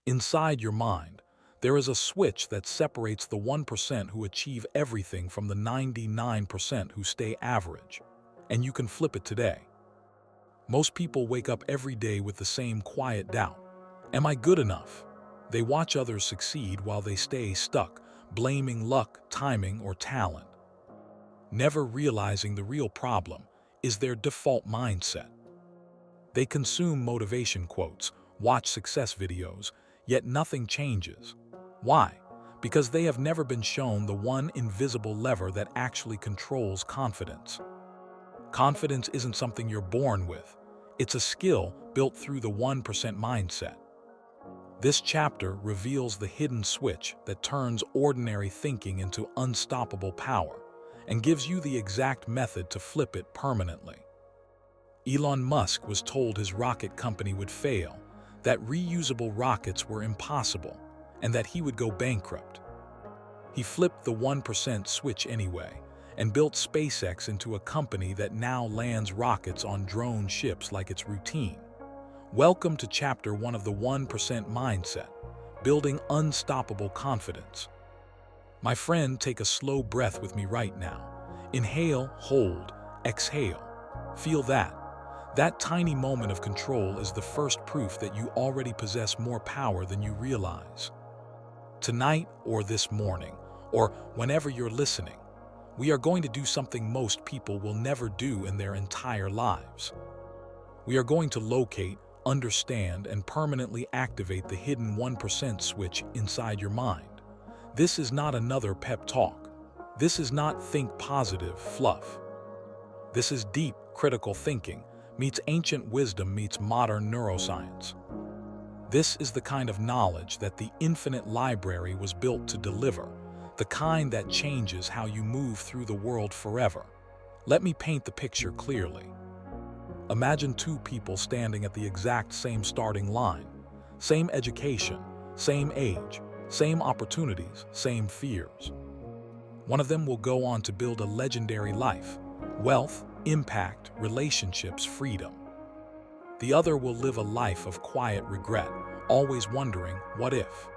Inside your mind, there is a switch that separates the 1% who achieve everything from the 99% who stay average. And you can flip it today. Most people wake up every day with the same quiet doubt. Am I good enough? They watch others succeed while they stay stuck, blaming luck, timing, or talent, never realizing the real problem is their default mindset. They consume motivation quotes, watch success videos, yet nothing changes. Why? Because they have never been shown the one invisible lever that actually controls confidence. Confidence isn't something you're born with. It's a skill built through the 1% mindset. This chapter reveals the hidden switch that turns ordinary thinking into unstoppable power and gives you the exact method to flip it permanently. Elon Musk was told his rocket company would fail, that reusable rockets were impossible, and that he would go bankrupt. He flipped the 1% switch anyway and built SpaceX into a company that now lands rockets on drone ships like it's routine. Welcome to Chapter 1 of the 1% Mindset, Building Unstoppable Confidence. My friend, take a slow breath with me right now. Inhale, hold, exhale. Feel that. That tiny moment of control is the first proof that you already possess more power than you realize. Tonight or this morning, or whenever you're listening, we are going to do something most people will never do in their entire lives. We are going to locate, understand, and permanently activate the hidden 1% switch inside your mind. This is not another pep talk. This is not think positive fluff. This is deep, critical thinking meets ancient wisdom meets modern neuroscience. This is the kind of knowledge that the infinite library was built to deliver, the kind that changes how you move through the world forever. Let me paint the picture clearly. Imagine two people standing at the exact same starting line, same education, same age, same opportunities, same fears. One of them will go on to build a legendary life, wealth, impact, relationships, freedom. The other will live a life of quiet regret, always wondering, what if?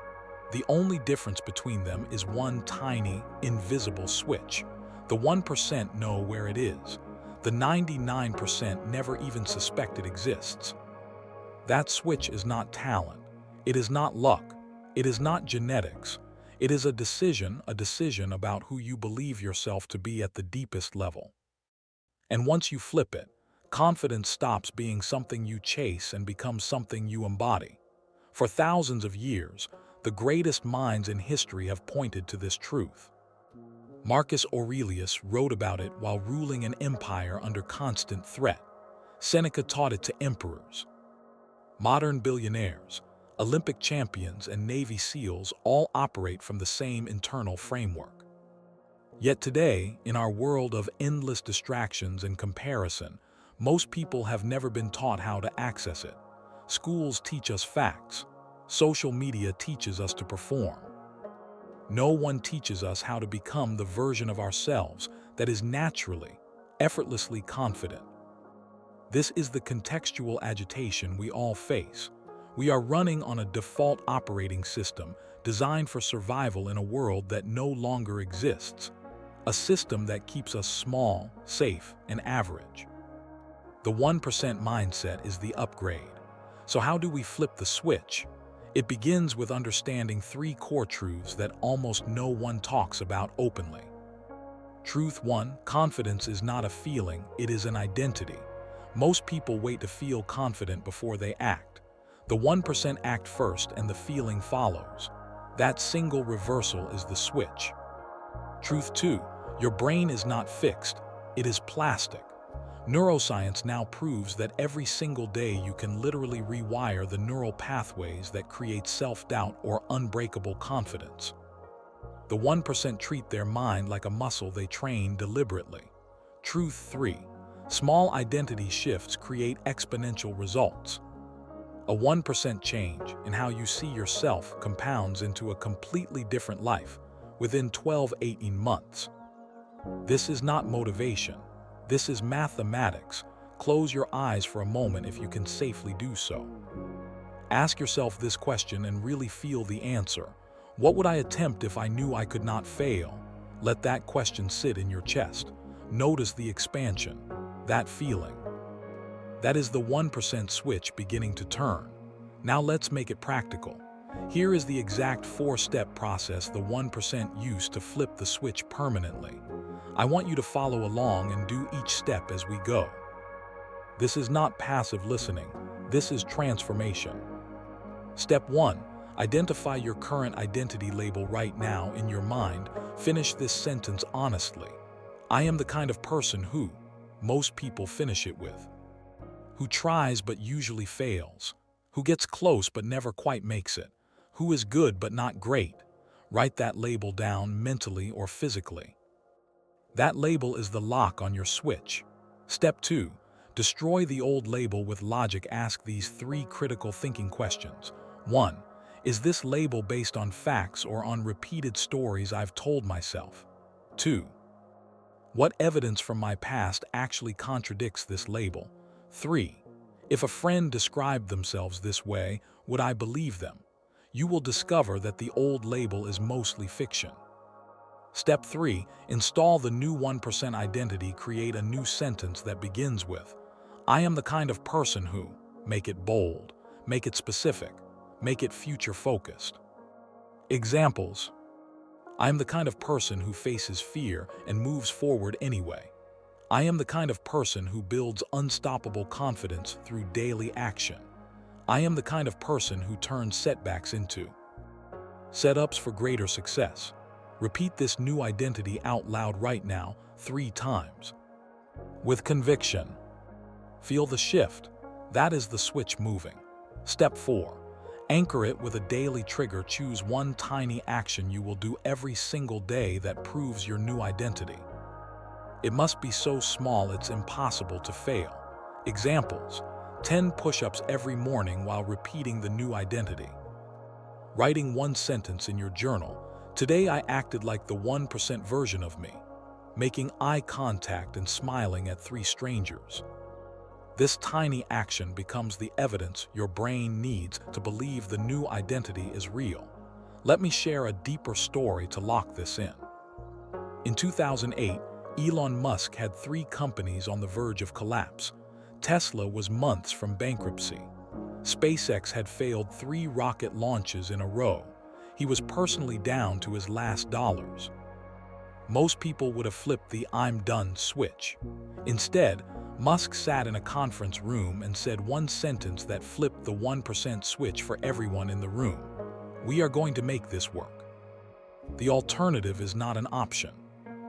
The only difference between them is one tiny, invisible switch. The 1% know where it is. The 99% never even suspect it exists. That switch is not talent. It is not luck. It is not genetics. It is a decision about who you believe yourself to be at the deepest level. And once you flip it, confidence stops being something you chase and becomes something you embody. For thousands of years, the greatest minds in history have pointed to this truth. Marcus Aurelius wrote about it while ruling an empire under constant threat. Seneca taught it to emperors. Modern billionaires, Olympic champions, and Navy SEALs all operate from the same internal framework. Yet today, in our world of endless distractions and comparison, most people have never been taught how to access it. Schools teach us facts. Social media teaches us to perform. No one teaches us how to become the version of ourselves that is naturally, effortlessly confident. This is the contextual agitation we all face. We are running on a default operating system designed for survival in a world that no longer exists. A system that keeps us small, safe, and average. The 1% mindset is the upgrade. So how do we flip the switch? It begins with understanding three core truths that almost no one talks about openly. Truth 1, confidence is not a feeling, it is an identity. Most people wait to feel confident before they act. The 1% act first and the feeling follows. That single reversal is the switch. Truth 2, your brain is not fixed, it is plastic. Neuroscience now proves that every single day you can literally rewire the neural pathways that create self-doubt or unbreakable confidence. The 1% treat their mind like a muscle they train deliberately. Truth 3, small identity shifts create exponential results. A 1% change in how you see yourself compounds into a completely different life within 12-18 months. This is not motivation. This is mathematics. Close your eyes for a moment if you can safely do so. Ask yourself this question and really feel the answer. What would I attempt if I knew I could not fail? Let that question sit in your chest. Notice the expansion, that feeling. That is the 1% switch beginning to turn. Now let's make it practical. Here is the exact 4-step process the 1% used to flip the switch permanently. I want you to follow along and do each step as we go. This is not passive listening. This is transformation. Step 1. Identify your current identity label right now in your mind. Finish this sentence honestly. I am the kind of person who, most people finish it with. Who tries but usually fails. Who gets close but never quite makes it. Who is good but not great. Write that label down mentally or physically. That label is the lock on your switch. Step 2. Destroy the old label with logic. Ask these 3 critical thinking questions. 1. Is this label based on facts or on repeated stories I've told myself? 2. What evidence from my past actually contradicts this label? 3. If a friend described themselves this way, would I believe them? You will discover that the old label is mostly fiction. Step 3. Install the new 1% identity. Create a new sentence that begins with, I am the kind of person who. Make it bold. Make it specific. Make it future-focused. Examples. I am the kind of person who faces fear and moves forward anyway. I am the kind of person who builds unstoppable confidence through daily action. I am the kind of person who turns setbacks into setups for greater success. Repeat this new identity out loud right now, 3 times. With conviction. Feel the shift. That is the switch moving. Step 4. Anchor it with a daily trigger. Choose one tiny action you will do every single day that proves your new identity. It must be so small it's impossible to fail. Examples. 10 push-ups every morning while repeating the new identity. Writing one sentence in your journal. Today I acted like the 1% version of me. Making eye contact and smiling at 3 strangers. This tiny action becomes the evidence your brain needs to believe the new identity is real. Let me share a deeper story to lock this in. In 2008, Elon Musk had 3 companies on the verge of collapse. Tesla was months from bankruptcy. SpaceX had failed 3 rocket launches in a row. He was personally down to his last dollars. Most people would have flipped the "I'm done" switch. Instead, Musk sat in a conference room and said one sentence that flipped the 1% switch for everyone in the room. We are going to make this work. The alternative is not an option.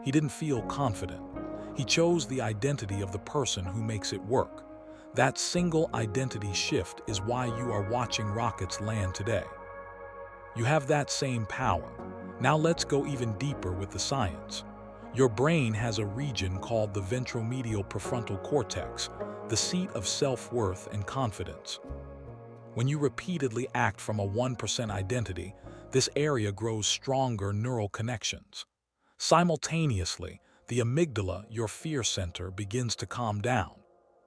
He didn't feel confident. He chose the identity of the person who makes it work. That single identity shift is why you are watching rockets land today. You have that same power. Now let's go even deeper with the science. Your brain has a region called the ventromedial prefrontal cortex, the seat of self-worth and confidence. When you repeatedly act from a 1% identity, this area grows stronger neural connections. Simultaneously, the amygdala, your fear center, begins to calm down.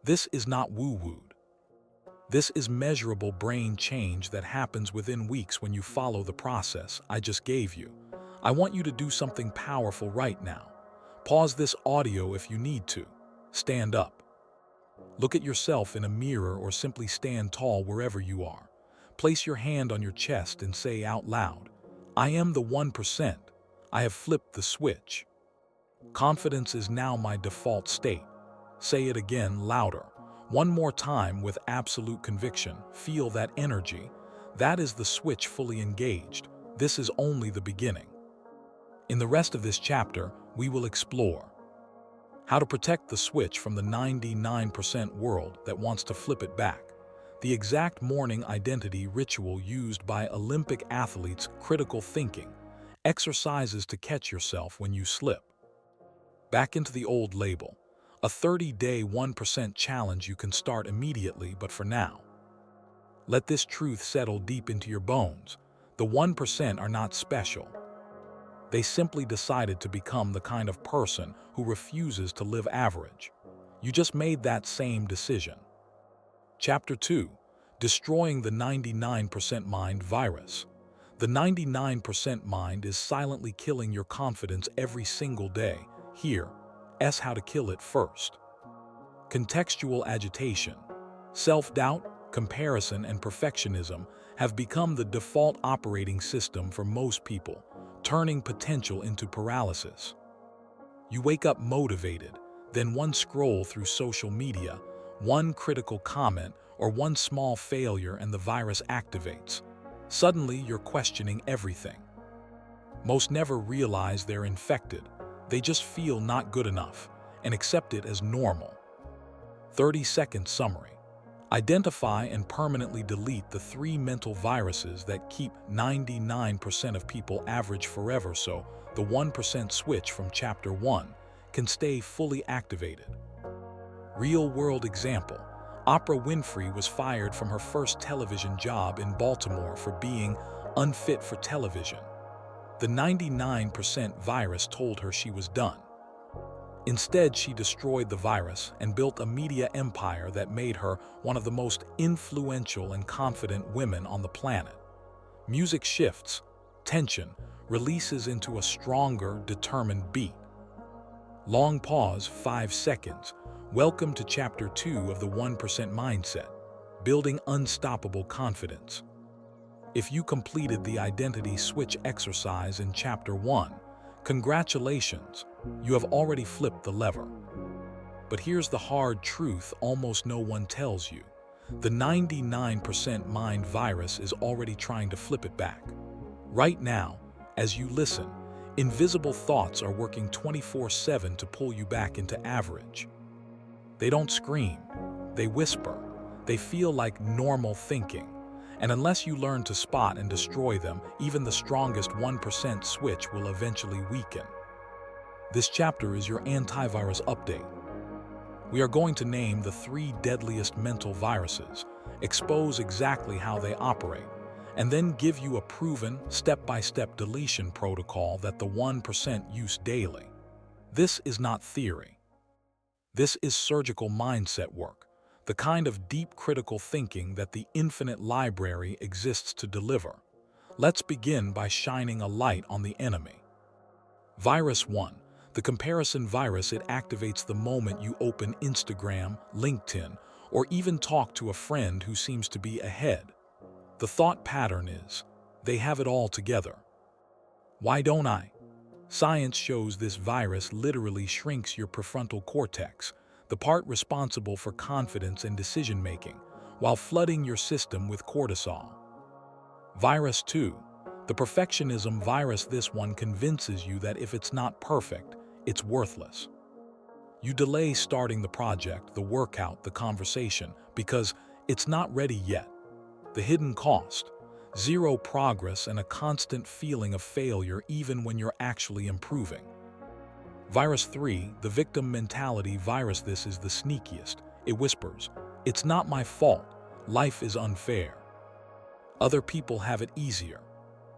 This is not woo-wooed. This is measurable brain change that happens within weeks when you follow the process I just gave you. I want you to do something powerful right now. Pause this audio if you need to. Stand up. Look at yourself in a mirror or simply stand tall wherever you are. Place your hand on your chest and say out loud, I am the 1%. I have flipped the switch. Confidence is now my default state. Say it again louder. One more time with absolute conviction. Feel that energy. That is the switch fully engaged. This is only the beginning. In the rest of this chapter, we will explore how to protect the switch from the 99% world that wants to flip it back, the exact morning identity ritual used by Olympic athletes, critical thinking, exercises to catch yourself when you slip back into the old label, a 30-day 1% challenge you can start immediately. But for now, let this truth settle deep into your bones. The 1% are not special. They simply decided to become the kind of person who refuses to live average. You just made that same decision. Chapter 2. Destroying the 99% mind virus. The 99% mind is silently killing your confidence every single day. Here, how to kill it first. Contextual agitation. Self-doubt, comparison, and perfectionism have become the default operating system for most people, turning potential into paralysis. You wake up motivated, then one scroll through social media, one critical comment, or one small failure and the virus activates. Suddenly, you're questioning everything. Most never realize they're infected. They just feel not good enough and accept it as normal. 30-second summary. Identify and permanently delete the 3 mental viruses that keep 99% of people average forever, so the 1% switch from Chapter 1 can stay fully activated. Real-world example. Oprah Winfrey was fired from her first television job in Baltimore for being unfit for television. The 99% virus told her she was done. Instead, she destroyed the virus and built a media empire that made her one of the most influential and confident women on the planet. Music shifts, tension releases into a stronger, determined beat. Long pause, 5 seconds. Welcome to Chapter 2 of the 1% Mindset, Building Unstoppable Confidence. If you completed the identity switch exercise in Chapter 1, congratulations, you have already flipped the lever. But here's the hard truth almost no one tells you. The 99% mind virus is already trying to flip it back. Right now, as you listen, invisible thoughts are working 24/7 to pull you back into average. They don't scream, they whisper, they feel like normal thinking. And unless you learn to spot and destroy them, even the strongest 1% switch will eventually weaken. This chapter is your antivirus update. We are going to name the 3 deadliest mental viruses, expose exactly how they operate, and then give you a proven, step-by-step deletion protocol that the 1% use daily. This is not theory. This is surgical mindset work, the kind of deep critical thinking that the infinite library exists to deliver. Let's begin by shining a light on the enemy. Virus 1. The comparison virus. It activates the moment you open Instagram, LinkedIn, or even talk to a friend who seems to be ahead. The thought pattern is, they have it all together. Why don't I? Science shows this virus literally shrinks your prefrontal cortex, the part responsible for confidence and decision-making, while flooding your system with cortisol. Virus 2. The perfectionism virus. This one convinces you that if it's not perfect, it's worthless. You delay starting the project, the workout, the conversation, because it's not ready yet. The hidden cost: 0 progress and a constant feeling of failure even when you're actually improving. Virus 3. The victim mentality virus. This is the sneakiest. It whispers, "It's not my fault. Life is unfair. Other people have it easier."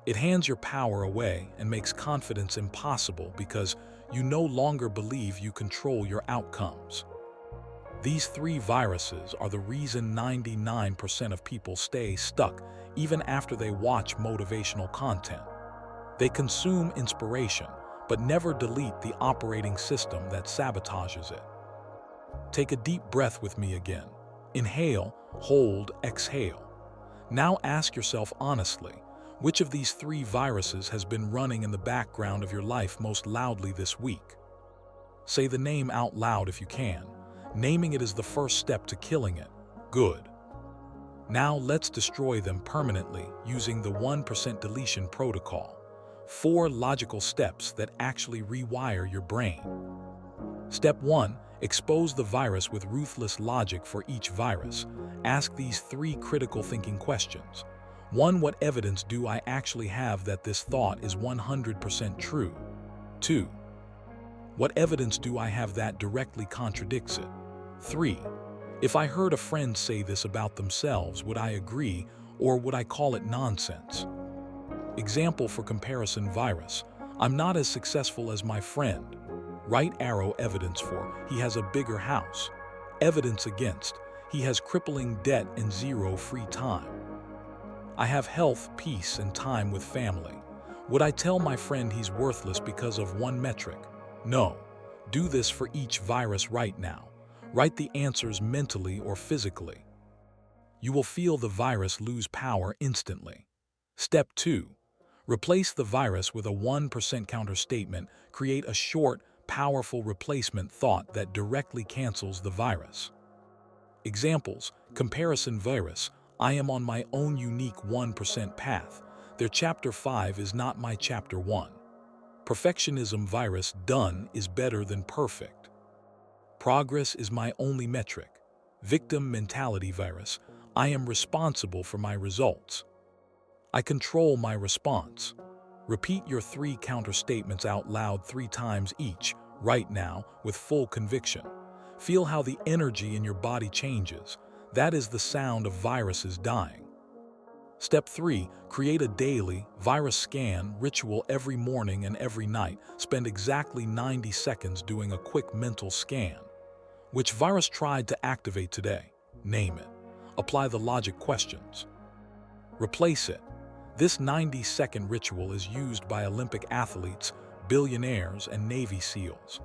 It hands your power away and makes confidence impossible because you no longer believe you control your outcomes. These 3 viruses are the reason 99% of people stay stuck even after they watch motivational content. They consume inspiration, but never delete the operating system that sabotages it. Take a deep breath with me again. Inhale, hold, exhale. Now ask yourself honestly, which of these 3 viruses has been running in the background of your life most loudly this week? Say the name out loud if you can. Naming it is the first step to killing it. Good. Now let's destroy them permanently using the 1% deletion protocol. 4 logical steps that actually rewire your brain. Step 1. Expose the virus with ruthless logic. For each virus, ask these 3 critical thinking questions. 1. What evidence do I actually have that this thought is 100% true? 2. What evidence do I have that directly contradicts it? 3. If I heard a friend say this about themselves, would I agree, or would I call it nonsense? Example for comparison virus: I'm not as successful as my friend. Right arrow evidence for: he has a bigger house. Evidence against: He has crippling debt and zero free time. I have health, peace, and time with family. Would I tell my friend he's worthless because of one metric? No. Do this for each virus right now. Write the answers mentally or physically. You will feel the virus lose power instantly. Step 2. Replace the virus with a 1% counter statement. Create a short, powerful replacement thought that directly cancels the virus. Examples: comparison virus. I am on my own unique 1% path. Their chapter 5 is not my chapter 1. Perfectionism virus. Done is better than perfect. Progress is my only metric. Victim mentality virus. I am responsible for my results. I control my response. Repeat your 3 counter statements out loud 3 times each, right now, with full conviction. Feel how the energy in your body changes. That is the sound of viruses dying. Step 3. Create a daily virus scan ritual every morning and every night. Spend exactly 90 seconds doing a quick mental scan. Which virus tried to activate today? Name it. Apply the logic questions. Replace it. This 90-second ritual is used by Olympic athletes, billionaires, and Navy SEALs.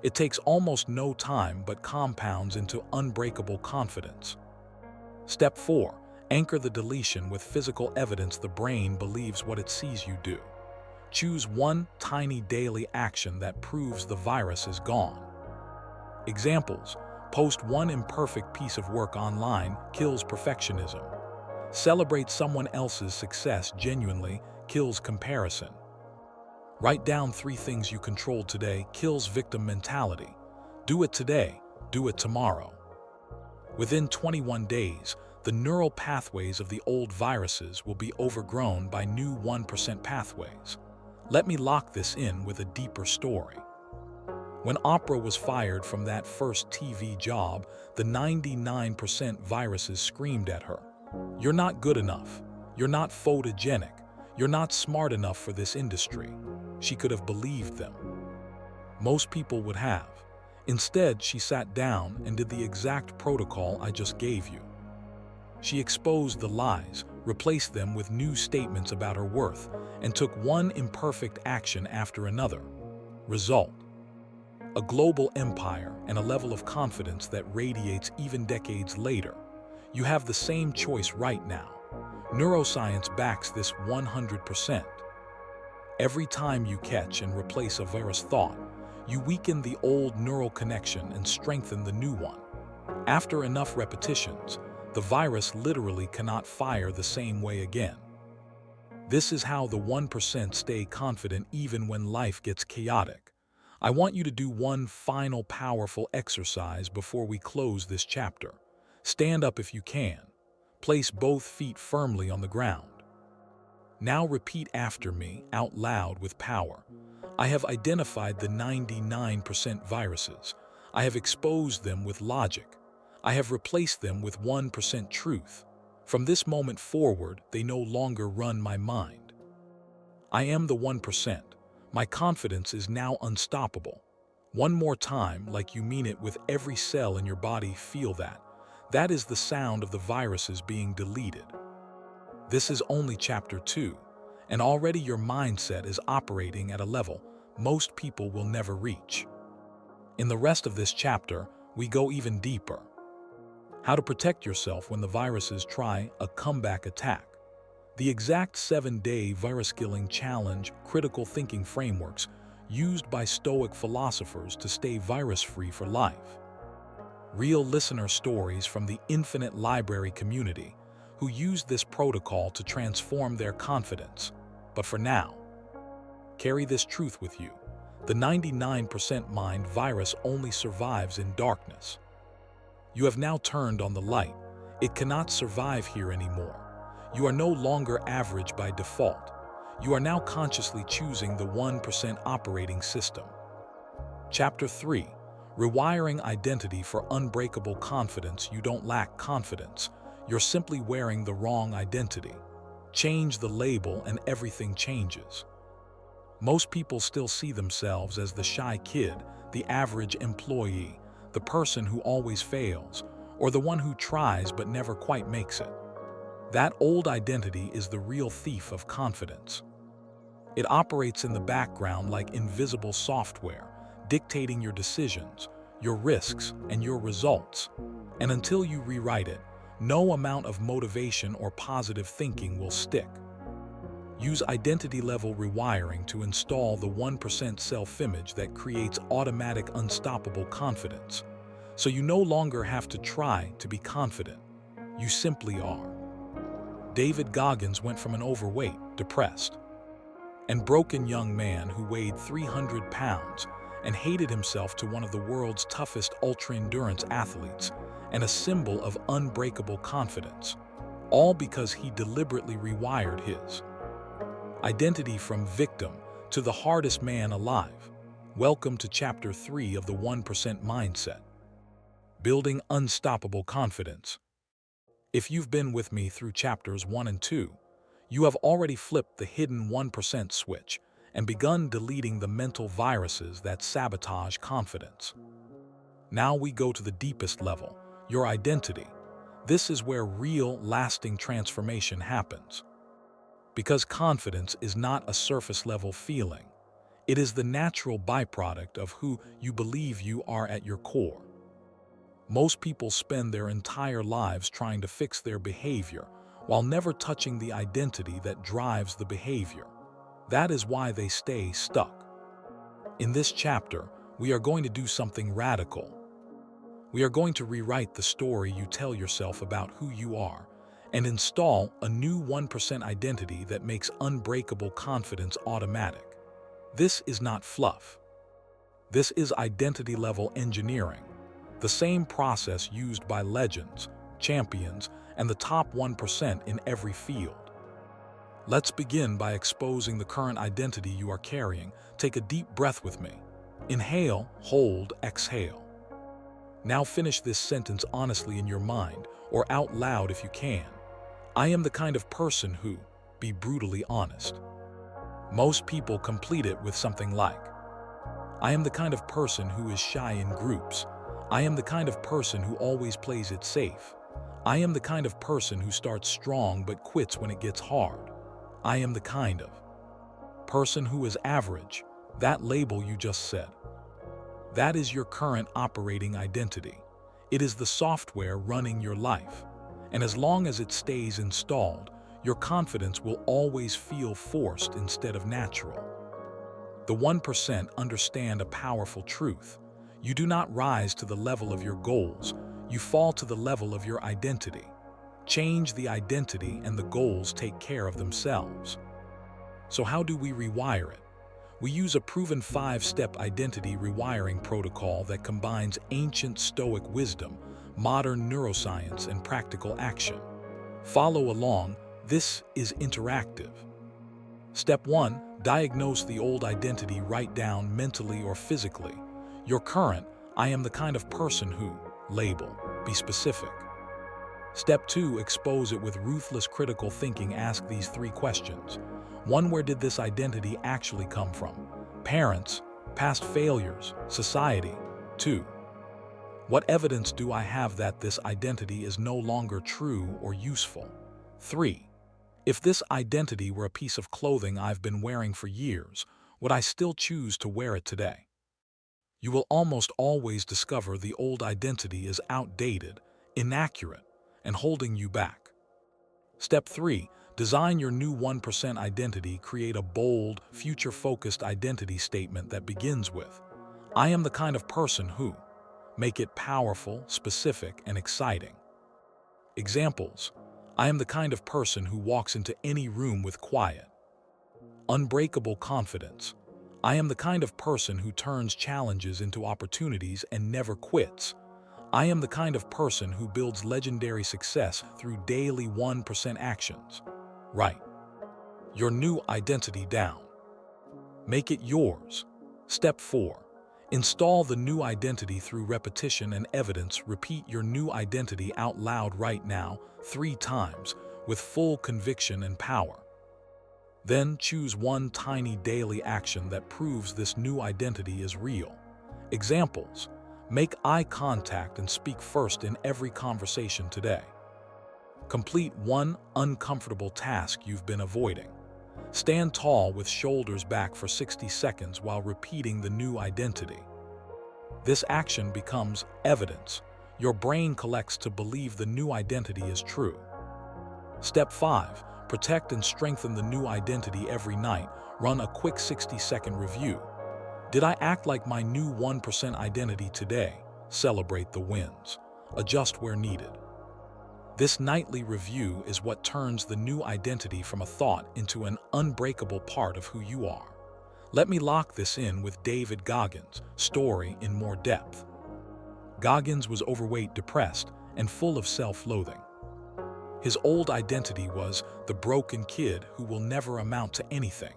It takes almost no time but compounds into unbreakable confidence. Step 4. Anchor the deletion with physical evidence. The brain believes what it sees you do. Choose one tiny daily action that proves the virus is gone. Examples: post one imperfect piece of work online, kills perfectionism. Celebrate someone else's success genuinely, kills comparison. Write down 3 things you control today, kills victim mentality. Do it today, do it tomorrow. Within 21 days, the neural pathways of the old viruses will be overgrown by new 1% pathways. Let me lock this in with a deeper story. When Oprah was fired from that first TV job, the 99% viruses screamed at her, "You're not good enough. You're not photogenic. You're not smart enough for this industry." She could have believed them. Most people would have. Instead, she sat down and did the exact protocol I just gave you. She exposed the lies, replaced them with new statements about her worth, and took one imperfect action after another. Result: a global empire and a level of confidence that radiates even decades later. You have the same choice right now. Neuroscience backs this 100%. Every time you catch and replace a virus thought, you weaken the old neural connection and strengthen the new one. After enough repetitions, the virus literally cannot fire the same way again. This is how the 1% stay confident even when life gets chaotic. I want you to do one final powerful exercise before we close this chapter. Stand up if you can. Place both feet firmly on the ground. Now repeat after me, out loud with power. I have identified the 99% viruses. I have exposed them with logic. I have replaced them with 1% truth. From this moment forward, they no longer run my mind. I am the 1%. My confidence is now unstoppable. One more time, like you mean it with every cell in your body. Feel that. That is the sound of the viruses being deleted. This is only chapter 2, and already your mindset is operating at a level most people will never reach. In the rest of this chapter, we go even deeper. How to protect yourself when the viruses try a comeback attack. The exact 7-day virus killing challenge, critical thinking frameworks used by Stoic philosophers to stay virus-free for life. Real listener stories from the infinite library community who used this protocol to transform their confidence. But for now, carry this truth with you. The 99% mind virus only survives in darkness. You have now turned on the light. It cannot survive here anymore. You are no longer average by default. You are now consciously choosing the 1% operating system. Chapter 3. Rewiring identity for unbreakable confidence. You don't lack confidence. You're simply wearing the wrong identity. Change the label and everything changes. Most people still see themselves as the shy kid, the average employee, the person who always fails, or the one who tries but never quite makes it. That old identity is the real thief of confidence. It operates in the background like invisible software, dictating your decisions, your risks, and your results. And until you rewrite it, no amount of motivation or positive thinking will stick. Use identity-level rewiring to install the 1% self-image that creates automatic unstoppable confidence. So you no longer have to try to be confident. You simply are. David Goggins went from an overweight, depressed, and broken young man who weighed 300 pounds and hated himself to one of the world's toughest ultra-endurance athletes and a symbol of unbreakable confidence, all because he deliberately rewired his identity from victim to the hardest man alive. Welcome to Chapter 3 of the 1% Mindset. Building Unstoppable Confidence. If you've been with me through Chapters 1 and 2, you have already flipped the hidden 1% switch and begun deleting the mental viruses that sabotage confidence. Now we go to the deepest level, your identity. This is where real, lasting transformation happens. Because confidence is not a surface-level feeling. It is the natural byproduct of who you believe you are at your core. Most people spend their entire lives trying to fix their behavior while never touching the identity that drives the behavior. That is why they stay stuck. In this chapter, we are going to do something radical. We are going to rewrite the story you tell yourself about who you are and install a new 1% identity that makes unbreakable confidence automatic. This is not fluff. This is identity-level engineering, the same process used by legends, champions, and the top 1% in every field. Let's begin by exposing the current identity you are carrying. Take a deep breath with me. Inhale, hold, exhale. Now finish this sentence honestly in your mind or out loud if you can. I am the kind of person who, be brutally honest. Most people complete it with something like, I am the kind of person who is shy in groups. I am the kind of person who always plays it safe. I am the kind of person who starts strong but quits when it gets hard. I am the kind of person who is average, that label you just said. That is your current operating identity. It is the software running your life. And as long as it stays installed, your confidence will always feel forced instead of natural. The 1% understand a powerful truth. You do not rise to the level of your goals, you fall to the level of your identity. Change the identity and the goals take care of themselves. So how do we rewire it? We use a proven 5-step identity rewiring protocol that combines ancient Stoic wisdom, modern neuroscience, and practical action. Follow along, this is interactive. Step 1, diagnose the old identity. Write down mentally or physically. Your current, I am the kind of person who, label, be specific. Step 2, expose it with ruthless critical thinking. Ask these 3 questions. 1, where did this identity actually come from? Parents, past failures, society. 2, what evidence do I have that this identity is no longer true or useful? 3, if this identity were a piece of clothing I've been wearing for years, would I still choose to wear it today? You will almost always discover the old identity is outdated, inaccurate, and holding you back. Step 3, design your new 1% identity. Create a bold, future-focused identity statement that begins with, I am the kind of person who. Make it powerful, specific, and exciting. Examples, I am the kind of person who walks into any room with quiet. Unbreakable confidence. I am the kind of person who turns challenges into opportunities and never quits. I am the kind of person who builds legendary success through daily 1% actions. Write your new identity down. Make it yours. Step 4. Install the new identity through repetition and evidence. Repeat your new identity out loud right now 3 times with full conviction and power. Then choose one tiny daily action that proves this new identity is real. Examples, Make eye contact and speak first in every conversation today. Complete one uncomfortable task you've been avoiding. Stand tall with shoulders back for 60 seconds while repeating the new identity. This action becomes evidence. Your brain collects to believe the new identity is true. Step 5. Protect and strengthen the new identity every night. Run a quick 60-second review. Did I act like my new 1% identity today? Celebrate the wins. Adjust where needed. This nightly review is what turns the new identity from a thought into an unbreakable part of who you are. Let me lock this in with David Goggins' story in more depth. Goggins was overweight, depressed, and full of self-loathing. His old identity was the broken kid who will never amount to anything.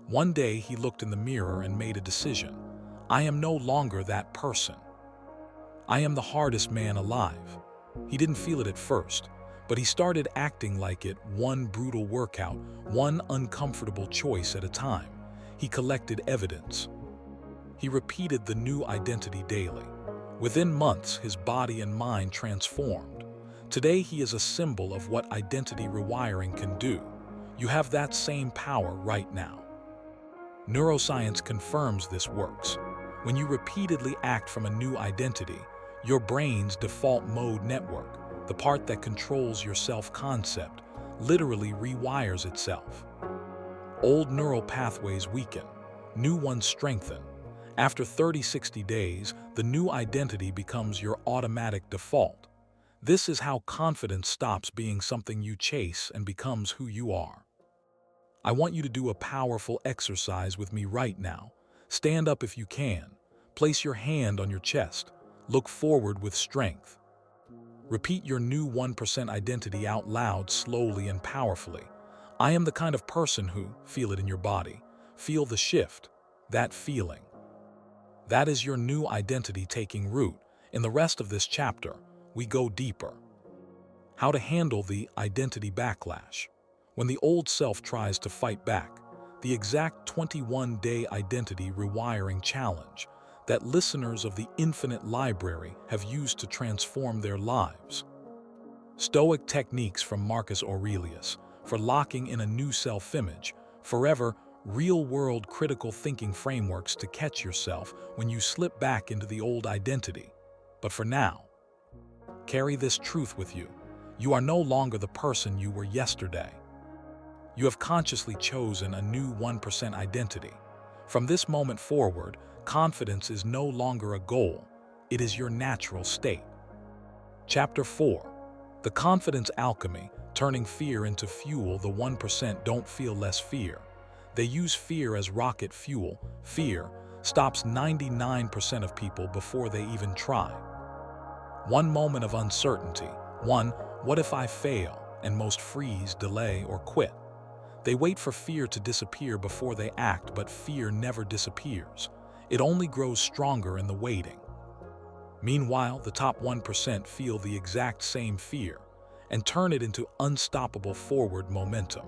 One day he looked in the mirror and made a decision. I am no longer that person. I am the hardest man alive. He didn't feel it at first, but he started acting like it, one brutal workout, one uncomfortable choice at a time. He collected evidence. He repeated the new identity daily. Within months, his body and mind transformed. Today, he is a symbol of what identity rewiring can do. You have that same power right now. Neuroscience confirms this works. When you repeatedly act from a new identity, your brain's default mode network, the part that controls your self-concept, literally rewires itself. Old neural pathways weaken, new ones strengthen. After 30-60 days, the new identity becomes your automatic default. This is how confidence stops being something you chase and becomes who you are. I want you to do a powerful exercise with me right now. Stand up if you can. Place your hand on your chest. Look forward with strength. Repeat your new 1% identity out loud, slowly and powerfully. I am the kind of person who, feel it in your body. Feel the shift, that feeling. That is your new identity taking root. In the rest of this chapter, we go deeper. How to handle the identity backlash. When the old self tries to fight back, the exact 21-day identity rewiring challenge that listeners of the Infinite Library have used to transform their lives. Stoic techniques from Marcus Aurelius for locking in a new self-image, forever real-world critical thinking frameworks to catch yourself when you slip back into the old identity. But for now, carry this truth with you. You are no longer the person you were yesterday. You have consciously chosen a new 1% identity. From this moment forward, confidence is no longer a goal, it is your natural state. Chapter 4. The Confidence Alchemy, turning fear into fuel. The 1% don't feel less fear. They use fear as rocket fuel. Fear stops 99% of people before they even try. One moment of uncertainty, one, what if I fail, and most freeze, delay, or quit. They wait for fear to disappear before they act, but fear never disappears. It only grows stronger in the waiting. Meanwhile, the top 1% feel the exact same fear and turn it into unstoppable forward momentum.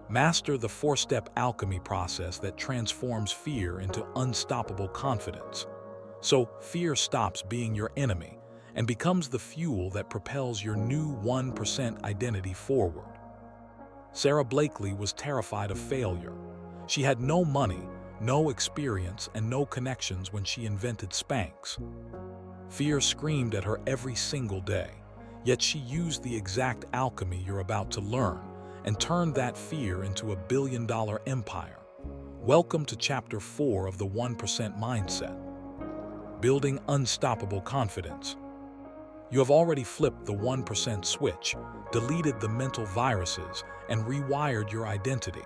Master the 4-step alchemy process that transforms fear into unstoppable confidence. So fear stops being your enemy and becomes the fuel that propels your new 1% identity forward. Sarah Blakely was terrified of failure. She had no money, no experience, and no connections when she invented Spanx. Fear screamed at her every single day, yet she used the exact alchemy you're about to learn and turned that fear into a billion-dollar empire. Welcome to Chapter 4 of the 1% Mindset. Building unstoppable confidence. You have already flipped the 1% switch, deleted the mental viruses, and rewired your identity.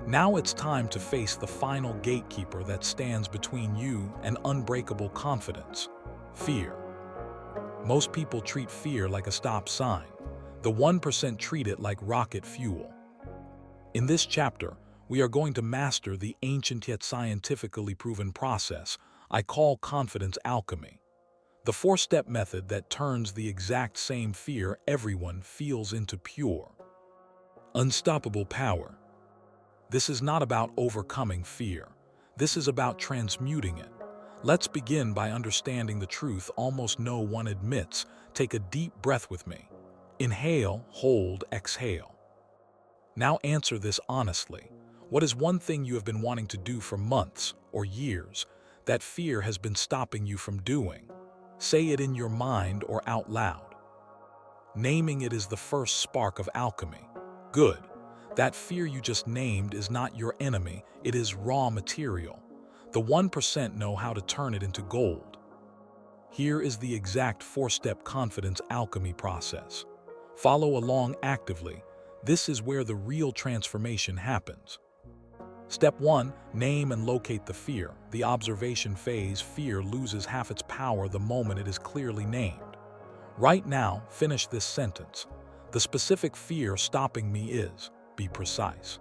Now it's time to face the final gatekeeper that stands between you and unbreakable confidence: fear. Most people treat fear like a stop sign. The 1% treat it like rocket fuel. In this chapter, we are going to master the ancient yet scientifically proven process I call confidence alchemy. The 4-step method that turns the exact same fear everyone feels into pure, unstoppable power. This is not about overcoming fear. This is about transmuting it. Let's begin by understanding the truth almost no one admits. Take a deep breath with me. Inhale, hold, exhale. Now answer this honestly. What is one thing you have been wanting to do for months or years that fear has been stopping you from doing? Say it in your mind or out loud. Naming it is the first spark of alchemy. Good. That fear you just named is not your enemy, it is raw material. The 1% know how to turn it into gold. Here is the exact 4-step confidence alchemy process. Follow along actively. This is where the real transformation happens. Step 1. Name and locate the fear. The observation phase. Fear loses half its power the moment it is clearly named. Right now, finish this sentence. The specific fear stopping me is, be precise.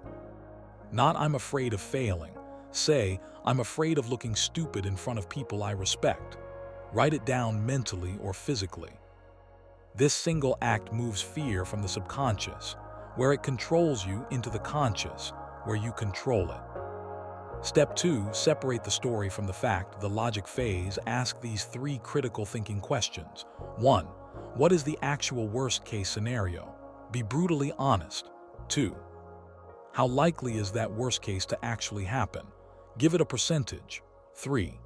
Not I'm afraid of failing. Say, I'm afraid of looking stupid in front of people I respect. Write it down mentally or physically. This single act moves fear from the subconscious, where it controls you, into the conscious, where you control it. Step 2. Separate the story from the fact. The logic phase. Ask these 3 critical thinking questions. 1. What is the actual worst-case scenario? Be brutally honest. 2. How likely is that worst case to actually happen? Give it a percentage. 3.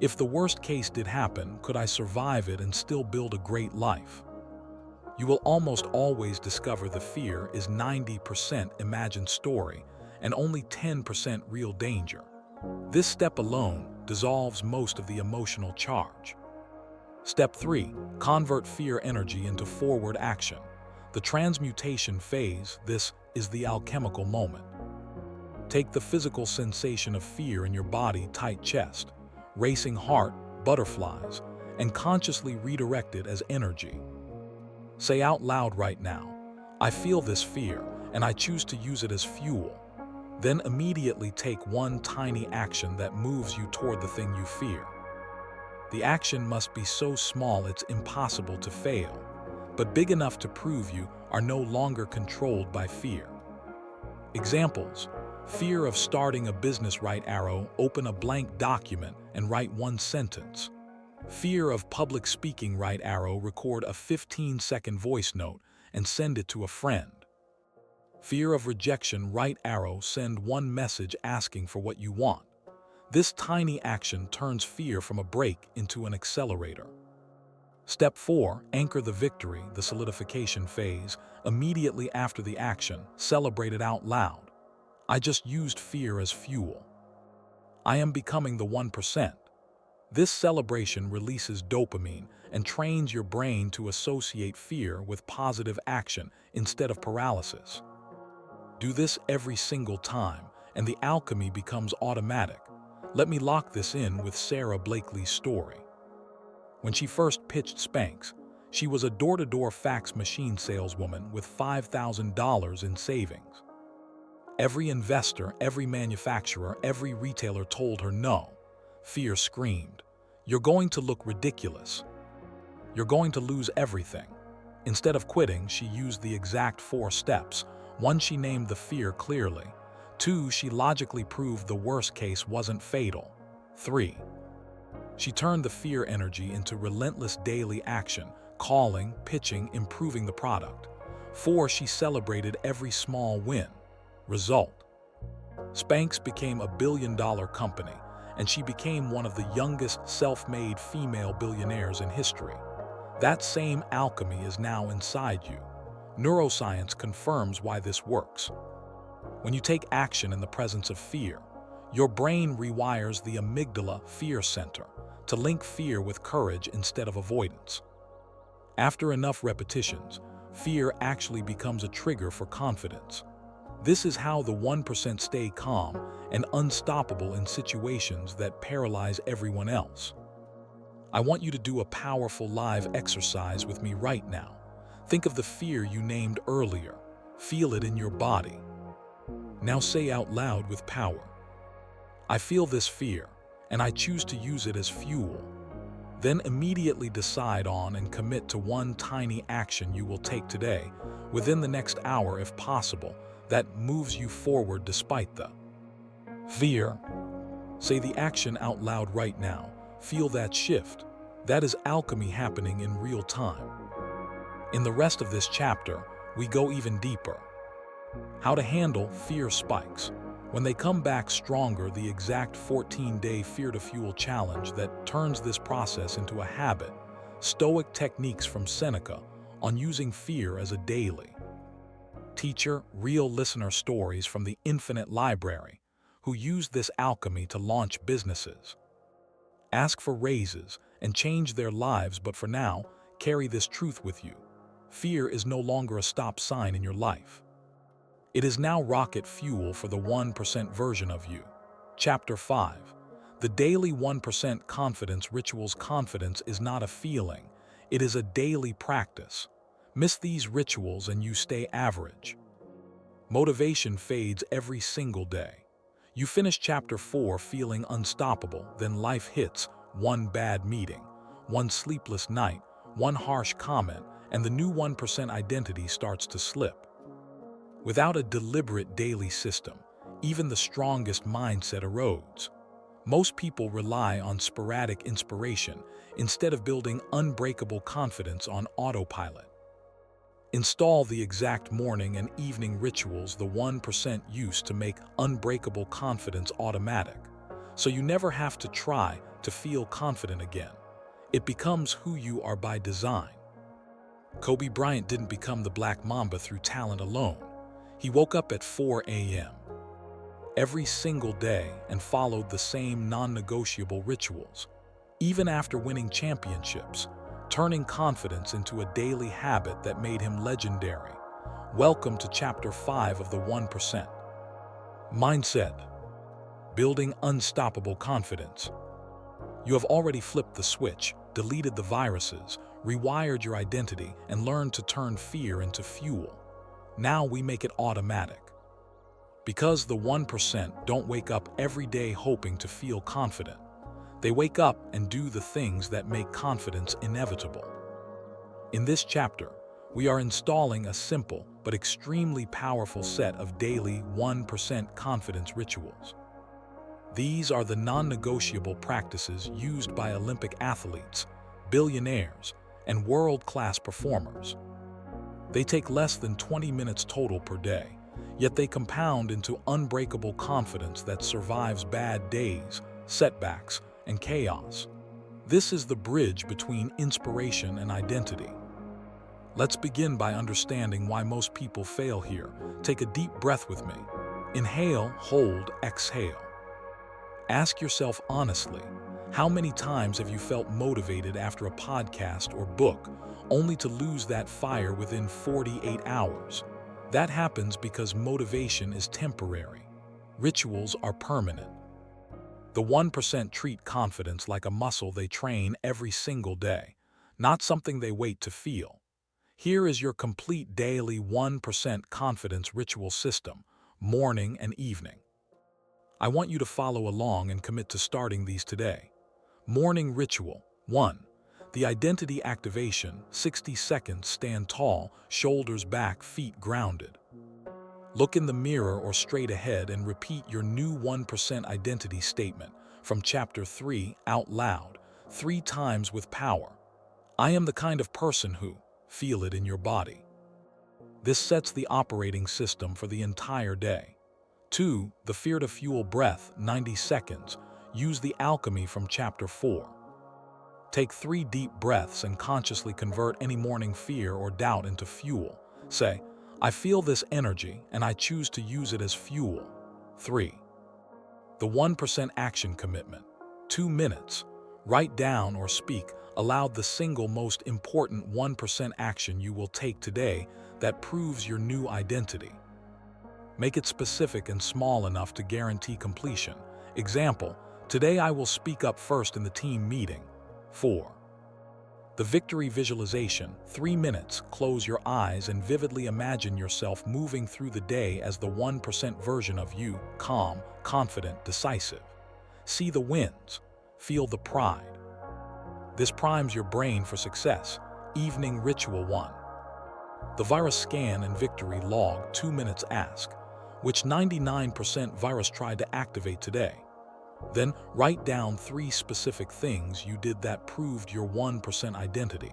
If the worst case did happen, could I survive it and still build a great life? You will almost always discover the fear is 90% imagined story and only 10% real danger. This step alone dissolves most of the emotional charge. Step 3. Convert fear energy into forward action. The transmutation phase. This is the alchemical moment. Take the physical sensation of fear in your body, tight chest, racing heart, butterflies, and consciously redirect it as energy. Say out loud right now, I feel this fear, and I choose to use it as fuel. Then immediately take one tiny action that moves you toward the thing you fear. The action must be so small it's impossible to fail, but big enough to prove you are no longer controlled by fear. Examples: fear of starting a business. Right arrow, open a blank document and write one sentence. Fear of public speaking. Right arrow, record a 15-second voice note and send it to a friend. Fear of rejection. Right arrow, send one message asking for what you want. This tiny action turns fear from a brake into an accelerator. Step 4. Anchor the victory. The solidification phase. Immediately after the action, celebrate it out loud. I just used fear as fuel. I am becoming the 1%. This celebration releases dopamine and trains your brain to associate fear with positive action instead of paralysis. Do this every single time, and the alchemy becomes automatic. Let me lock this in with Sarah Blakely's story. When she first pitched Spanx, she was a door-to-door fax machine saleswoman with $5,000 in savings. Every investor, every manufacturer, every retailer told her no. Fear screamed, "You're going to look ridiculous. You're going to lose everything." Instead of quitting, she used the exact 4 steps. 1. She named the fear clearly. 2. She logically proved the worst case wasn't fatal. 3. She turned the fear energy into relentless daily action, calling, pitching, improving the product. 4. She celebrated every small win. Result: Spanx became a billion-dollar company, and she became one of the youngest self-made female billionaires in history. That same alchemy is now inside you. Neuroscience confirms why this works. When you take action in the presence of fear, your brain rewires the amygdala fear center to link fear with courage instead of avoidance. After enough repetitions, fear actually becomes a trigger for confidence. This is how the 1% stay calm and unstoppable in situations that paralyze everyone else. I want you to do a powerful live exercise with me right now. Think of the fear you named earlier. Feel it in your body. Now say out loud with power, I feel this fear, and I choose to use it as fuel. Then immediately decide on and commit to one tiny action you will take today, within the next hour if possible, that moves you forward despite the fear. Say the action out loud right now. Feel that shift. That is alchemy happening in real time. In the rest of this chapter, we go even deeper. How to handle fear spikes. When they come back stronger, the exact 14-day Fear to Fuel challenge that turns this process into a habit. Stoic techniques from Seneca on using fear as a daily. Teacher, real listener stories from the infinite library who used this alchemy to launch businesses. Ask for raises and change their lives, but for now, carry this truth with you. Fear is no longer a stop sign in your life. It is now rocket fuel for the 1% version of you. Chapter 5. The Daily 1% Confidence Rituals. Confidence is not a feeling, it is a daily practice. Miss these rituals and you stay average. Motivation fades every single day. You finish Chapter 4 feeling unstoppable, then life hits. One bad meeting, one sleepless night, one harsh comment, and the new 1% identity starts to slip. Without a deliberate daily system, even the strongest mindset erodes. Most people rely on sporadic inspiration instead of building unbreakable confidence on autopilot. Install the exact morning and evening rituals the 1% used to make unbreakable confidence automatic, so you never have to try to feel confident again. It becomes who you are by design. Kobe Bryant didn't become the Black Mamba through talent alone. He woke up at 4 a.m. every single day and followed the same non-negotiable rituals. Even after winning championships, turning confidence into a daily habit that made him legendary. Welcome to Chapter 5 of the 1%. Mindset. Building unstoppable confidence. You have already flipped the switch, deleted the viruses, rewired your identity, and learned to turn fear into fuel. Now we make it automatic. Because the 1% don't wake up every day hoping to feel confident. They wake up and do the things that make confidence inevitable. In this chapter, we are installing a simple but extremely powerful set of daily 1% confidence rituals. These are the non-negotiable practices used by Olympic athletes, billionaires, and world-class performers. They take less than 20 minutes total per day, yet they compound into unbreakable confidence that survives bad days, setbacks, and chaos. This is the bridge between inspiration and identity. Let's begin by understanding why most people fail here. Take a deep breath with me. Inhale, hold, exhale. Ask yourself honestly, how many times have you felt motivated after a podcast or book, only to lose that fire within 48 hours? That happens because motivation is temporary. Rituals are permanent. The 1% treat confidence like a muscle they train every single day, not something they wait to feel. Here is your complete daily 1% confidence ritual system, morning and evening. I want you to follow along and commit to starting these today. Morning ritual. 1. The identity activation, 60 seconds, stand tall, shoulders back, feet grounded. Look in the mirror or straight ahead and repeat your new 1% identity statement from Chapter 3 out loud, 3 times with power. I am the kind of person who, feel it in your body. This sets the operating system for the entire day. 2. The Fear to Fuel breath, 90 seconds. Use the alchemy from Chapter 4. Take 3 deep breaths and consciously convert any morning fear or doubt into fuel. Say, I feel this energy and I choose to use it as fuel. 3. The 1% action commitment. 2 minutes. Write down or speak aloud the single most important 1% action you will take today that proves your new identity. Make it specific and small enough to guarantee completion. Example, today I will speak up first in the team meeting. 4. The victory visualization, 3 minutes, close your eyes and vividly imagine yourself moving through the day as the 1% version of you, calm, confident, decisive. See the wins, feel the pride. This primes your brain for success. Evening ritual 1. The virus scan and victory log, 2 minutes. Ask, which 99% virus tried to activate today? Then write down 3 specific things you did that proved your 1% identity.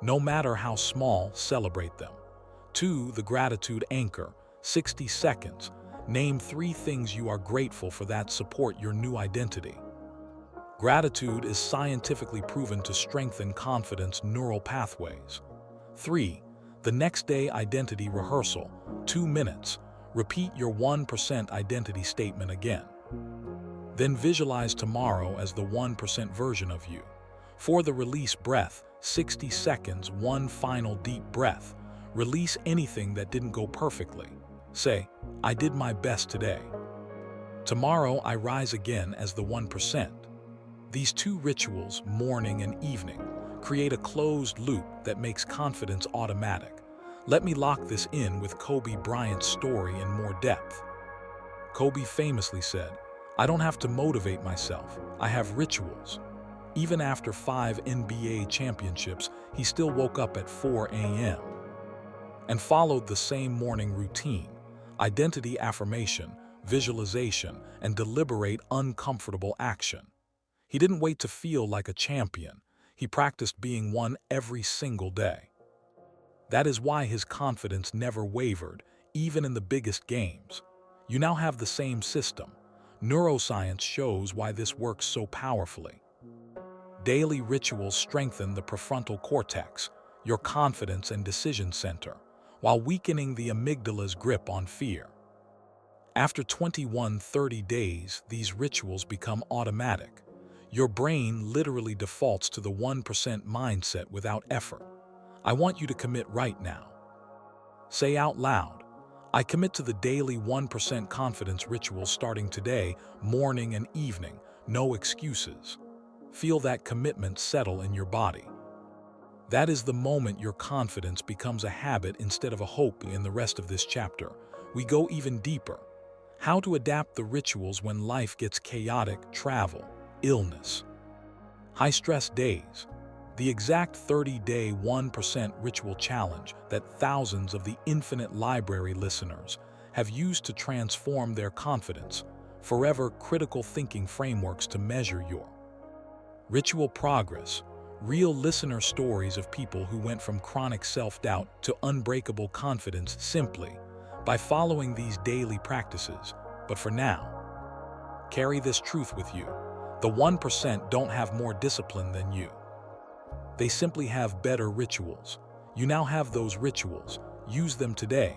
No matter how small, celebrate them. 2. The gratitude anchor, 60 seconds. Name 3 things you are grateful for that support your new identity. Gratitude is scientifically proven to strengthen confidence neural pathways. 3. The next day identity rehearsal, 2 minutes. Repeat your 1% identity statement again. Then visualize tomorrow as the 1% version of you. For the release breath, 60 seconds, 1 final deep breath. Release anything that didn't go perfectly. Say, I did my best today. Tomorrow I rise again as the 1%. These 2 rituals, morning and evening, create a closed loop that makes confidence automatic. Let me lock this in with Kobe Bryant's story in more depth. Kobe famously said, I don't have to motivate myself, I have rituals. Even after 5 NBA championships, he still woke up at 4 a.m. and followed the same morning routine: identity affirmation, visualization, and deliberate uncomfortable action. He didn't wait to feel like a champion. He practiced being one every single day. That is why his confidence never wavered, even in the biggest games. You now have the same system. Neuroscience shows why this works so powerfully. Daily rituals strengthen the prefrontal cortex, your confidence and decision center, while weakening the amygdala's grip on fear. After 21-30 days, these rituals become automatic. Your brain literally defaults to the 1% mindset without effort. I want you to commit right now. Say out loud, I commit to the daily 1% confidence ritual starting today, morning and evening, no excuses. Feel that commitment settle in your body. That is the moment your confidence becomes a habit instead of a hope. In the rest of this chapter, we go even deeper. How to adapt the rituals when life gets chaotic, travel, illness, high-stress days. The exact 30-day 1% ritual challenge that thousands of the Infinite Library listeners have used to transform their confidence, forever critical thinking frameworks to measure your ritual progress. Real listener stories of people who went from chronic self-doubt to unbreakable confidence simply by following these daily practices. But for now, carry this truth with you. The 1% don't have more discipline than you. They simply have better rituals. You now have those rituals. Use them today.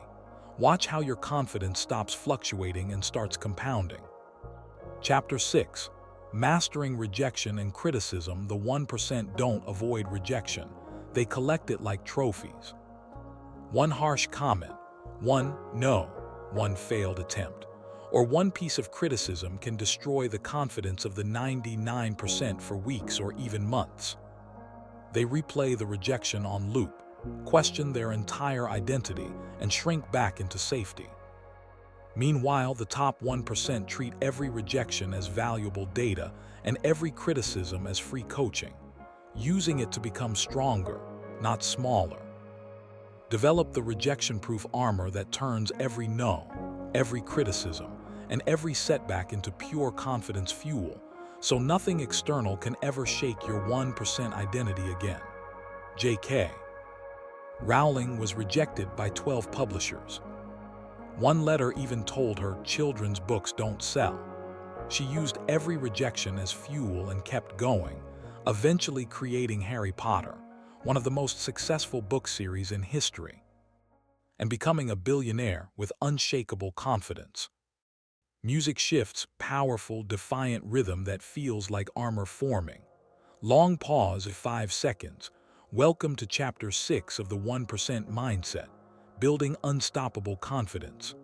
Watch how your confidence stops fluctuating and starts compounding. Chapter 6. Mastering rejection and criticism. The 1% don't avoid rejection. They collect it like trophies. One harsh comment, one no, one failed attempt, or one piece of criticism can destroy the confidence of the 99% for weeks or even months. They replay the rejection on loop, question their entire identity, and shrink back into safety. Meanwhile, the top 1% treat every rejection as valuable data and every criticism as free coaching, using it to become stronger, not smaller. Develop the rejection-proof armor that turns every no, every criticism, and every setback into pure confidence fuel, so nothing external can ever shake your 1% identity again. J.K. Rowling was rejected by 12 publishers. One letter even told her children's books don't sell. She used every rejection as fuel and kept going, eventually creating Harry Potter, one of the most successful book series in history, and becoming a billionaire with unshakable confidence. Music shifts, powerful, defiant rhythm that feels like armor forming. Long pause of 5 seconds. Welcome to Chapter 6 of the 1% Mindset, Building Unstoppable Confidence.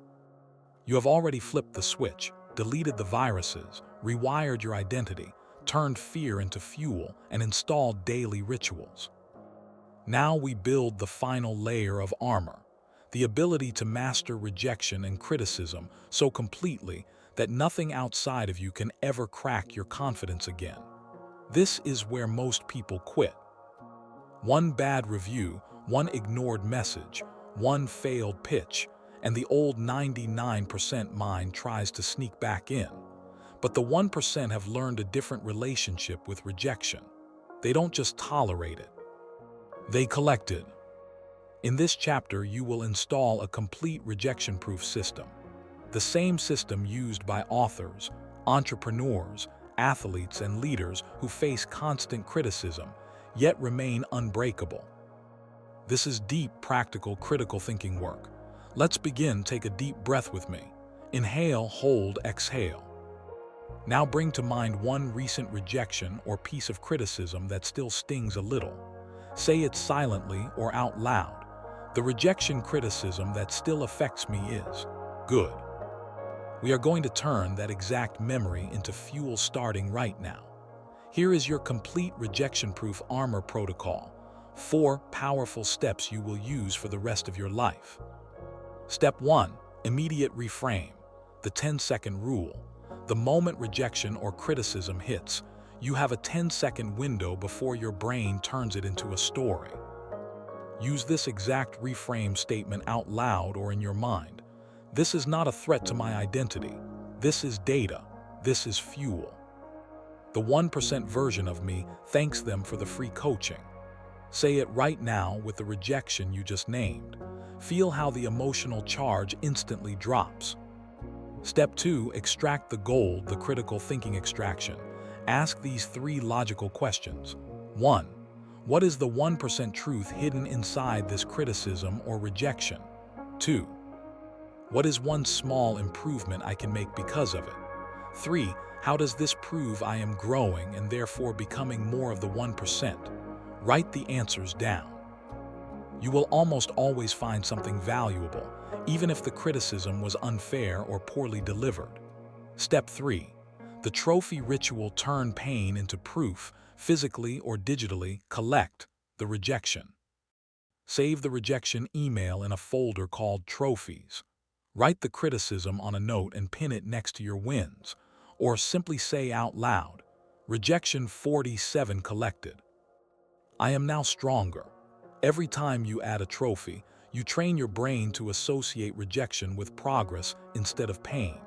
You have already flipped the switch, deleted the viruses, rewired your identity, turned fear into fuel, and installed daily rituals. Now we build the final layer of armor, the ability to master rejection and criticism so completely that nothing outside of you can ever crack your confidence again. This is where most people quit. One bad review, one ignored message, one failed pitch, and the old 99% mind tries to sneak back in. But the 1% have learned a different relationship with rejection. They don't just tolerate it. They collect it. In this chapter, you will install a complete rejection-proof system. The same system used by authors, entrepreneurs, athletes, and leaders who face constant criticism, yet remain unbreakable. This is deep, practical, critical thinking work. Let's begin. Take a deep breath with me. Inhale, hold, exhale. Now bring to mind one recent rejection or piece of criticism that still stings a little. Say it silently or out loud. The rejection criticism that still affects me is good. We are going to turn that exact memory into fuel starting right now. Here is your complete rejection-proof armor protocol. 4 powerful steps you will use for the rest of your life. Step 1. Immediate reframe. The 10-second rule. The moment rejection or criticism hits, you have a 10-second window before your brain turns it into a story. Use this exact reframe statement out loud or in your mind. This is not a threat to my identity. This is data. This is fuel. The 1% version of me thanks them for the free coaching. Say it right now with the rejection you just named. Feel how the emotional charge instantly drops. Step 2. Extract the gold, the critical thinking extraction. Ask these 3 logical questions. 1. What is the 1% truth hidden inside this criticism or rejection? 2. What is one small improvement I can make because of it? 3. How does this prove I am growing and therefore becoming more of the 1%? Write the answers down. You will almost always find something valuable, even if the criticism was unfair or poorly delivered. Step 3. The trophy ritual. Turn pain into proof, physically or digitally. Collect the rejection. Save the rejection email in a folder called Trophies. Write the criticism on a note and pin it next to your wins, or simply say out loud, Rejection 47 collected. I am now stronger. Every time you add a trophy, you train your brain to associate rejection with progress instead of pain.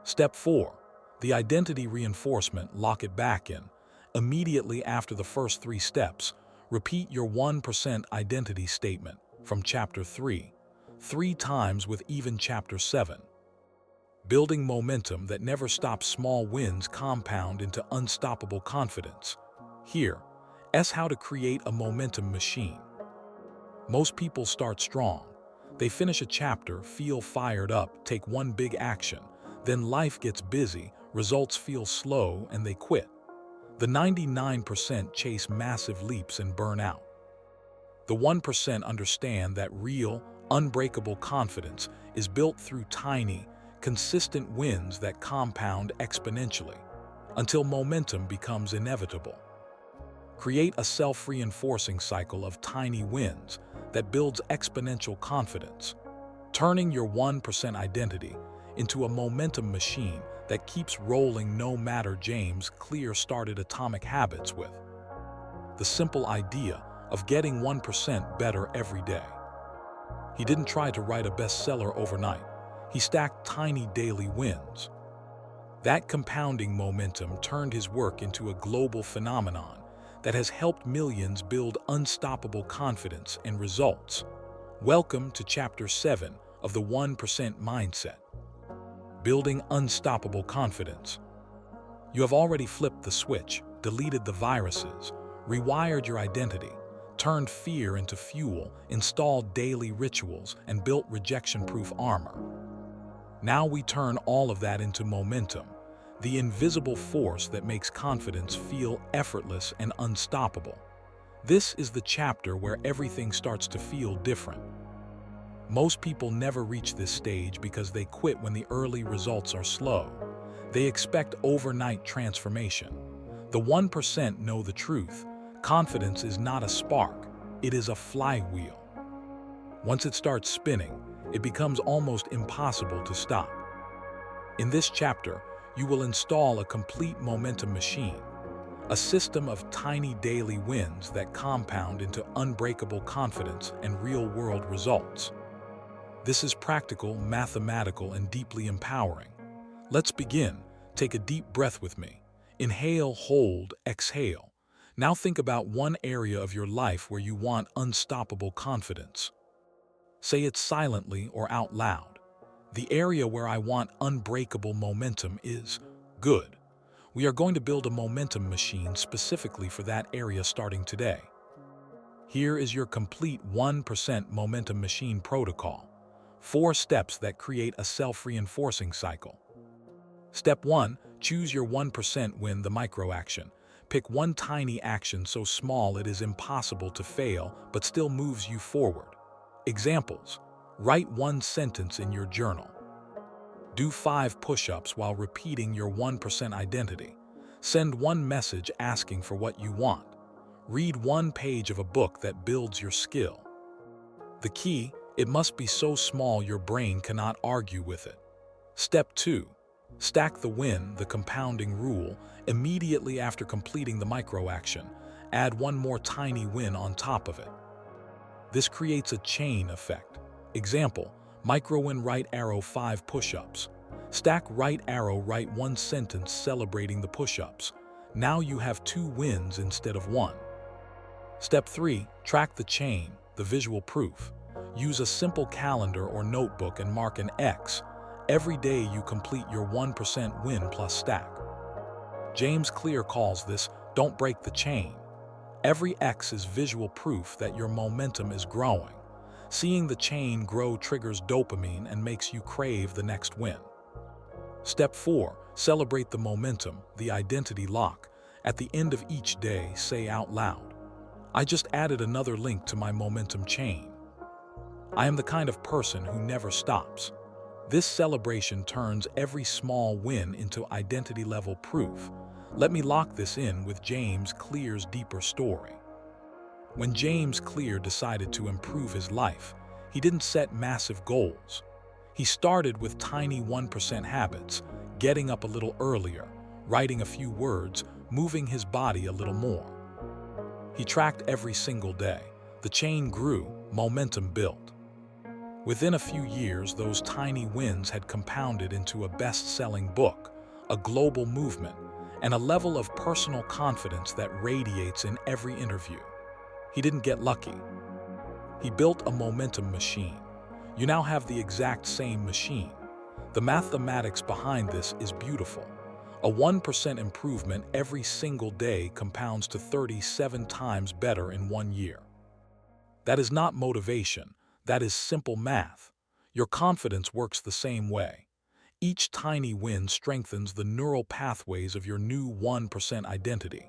Step 4. The identity reinforcement. Lock it back in. Immediately after the first 3 steps, repeat your 1% identity statement from Chapter 3, 3 times with even Chapter 7. Building momentum that never stops. Small wins compound into unstoppable confidence. Here is how to create a momentum machine. Most people start strong. They finish a chapter, feel fired up, take one big action. Then life gets busy, results feel slow, and they quit. The 99% chase massive leaps and burn out. The 1% understand that real, unbreakable confidence is built through tiny, consistent wins that compound exponentially until momentum becomes inevitable. Create a self-reinforcing cycle of tiny wins that builds exponential confidence, turning your 1% identity into a momentum machine that keeps rolling no matter. James Clear started Atomic Habits with the simple idea of getting 1% better every day. He didn't try to write a bestseller overnight. He stacked tiny daily wins. That compounding momentum turned his work into a global phenomenon that has helped millions build unstoppable confidence and results. Welcome to Chapter 7 of the 1% Mindset. Building unstoppable confidence. You have already flipped the switch, deleted the viruses, rewired your identity, turned fear into fuel, installed daily rituals, and built rejection-proof armor. Now we turn all of that into momentum, the invisible force that makes confidence feel effortless and unstoppable. This is the chapter where everything starts to feel different. Most people never reach this stage because they quit when the early results are slow. They expect overnight transformation. The 1% know the truth. Confidence is not a spark, it is a flywheel. Once it starts spinning, it becomes almost impossible to stop. In this chapter, you will install a complete momentum machine, a system of tiny daily wins that compound into unbreakable confidence and real-world results. This is practical, mathematical, and deeply empowering. Let's begin. Take a deep breath with me. Inhale, hold, exhale. Now think about one area of your life where you want unstoppable confidence. Say it silently or out loud. The area where I want unbreakable momentum is good. We are going to build a momentum machine specifically for that area starting today. Here is your complete 1% momentum machine protocol. 4 steps that create a self-reinforcing cycle. Step 1. Choose your 1% win, the micro action. Pick one tiny action so small it is impossible to fail but still moves you forward. Examples: write 1 sentence in your journal. Do 5 push-ups while repeating your 1% identity. Send 1 message asking for what you want. Read 1 page of a book that builds your skill. The key: it must be so small your brain cannot argue with it. Step 2. Stack the win, the compounding rule. Immediately after completing the micro action, add 1 more tiny win on top of it. This creates a chain effect. Example: micro win, right arrow 5 push-ups. Stack right arrow, write 1 sentence celebrating the push-ups. Now you have 2 wins instead of 1. Step 3. Track the chain, the visual proof. Use a simple calendar or notebook and mark an X every day you complete your 1% win plus stack. James Clear calls this "don't break the chain." Every X is visual proof that your momentum is growing. Seeing the chain grow triggers dopamine and makes you crave the next win. Step 4. Celebrate the momentum, the identity lock. At the end of each day, say out loud, "I just added another link to my momentum chain. I am the kind of person who never stops." This celebration turns every small win into identity-level proof. Let me lock this in with James Clear's deeper story. When James Clear decided to improve his life, he didn't set massive goals. He started with tiny 1% habits, getting up a little earlier, writing a few words, moving his body a little more. He tracked every single day. The chain grew, momentum built. Within a few years, those tiny wins had compounded into a best-selling book, a global movement, and a level of personal confidence that radiates in every interview. He didn't get lucky. He built a momentum machine. You now have the exact same machine. The mathematics behind this is beautiful. A 1% improvement every single day compounds to 37 times better in 1 year. That is not motivation. That is simple math. Your confidence works the same way. Each tiny win strengthens the neural pathways of your new 1% identity.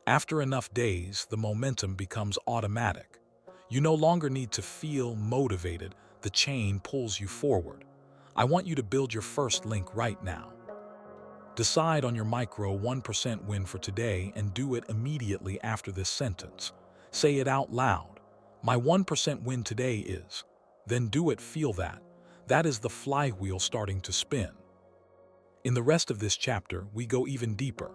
After enough days, the momentum becomes automatic. You no longer need to feel motivated. The chain pulls you forward. I want you to build your first link right now. Decide on your micro 1% win for today and do it immediately after this sentence. Say it out loud. My 1% win today is. Then do it, feel that. That is the flywheel starting to spin. In the rest of this chapter, we go even deeper.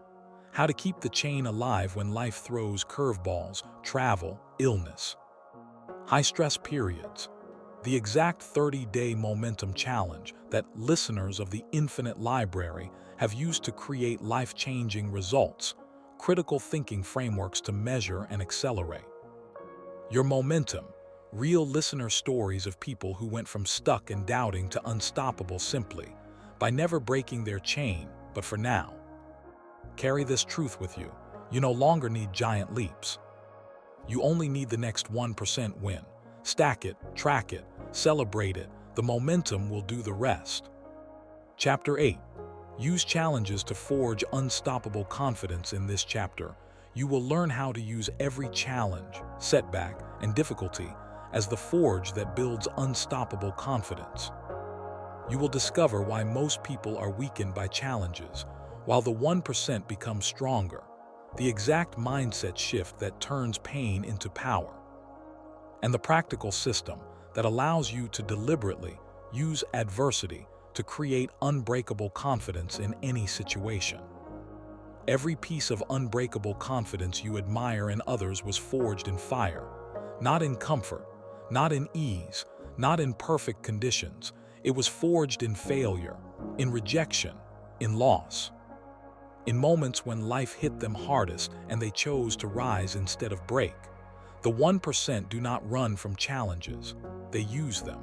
How to keep the chain alive when life throws curveballs, travel, illness, high-stress periods. The exact 30-day momentum challenge that listeners of the Infinite Library have used to create life-changing results, critical thinking frameworks to measure and accelerate your momentum, real listener stories of people who went from stuck and doubting to unstoppable simply by never breaking their chain, but for now. Carry this truth with you. You no longer need giant leaps. You only need the next 1% win. Stack it, track it, celebrate it. The momentum will do the rest. Chapter 8. Use challenges to forge unstoppable confidence. In this chapter, you will learn how to use every challenge, setback, and difficulty as the forge that builds unstoppable confidence. You will discover why most people are weakened by challenges, while the 1% becomes stronger, the exact mindset shift that turns pain into power, and the practical system that allows you to deliberately use adversity to create unbreakable confidence in any situation. Every piece of unbreakable confidence you admire in others was forged in fire, not in comfort, not in ease, not in perfect conditions. It was forged in failure, in rejection, in loss, in moments when life hit them hardest and they chose to rise instead of break. The 1% do not run from challenges, they use them.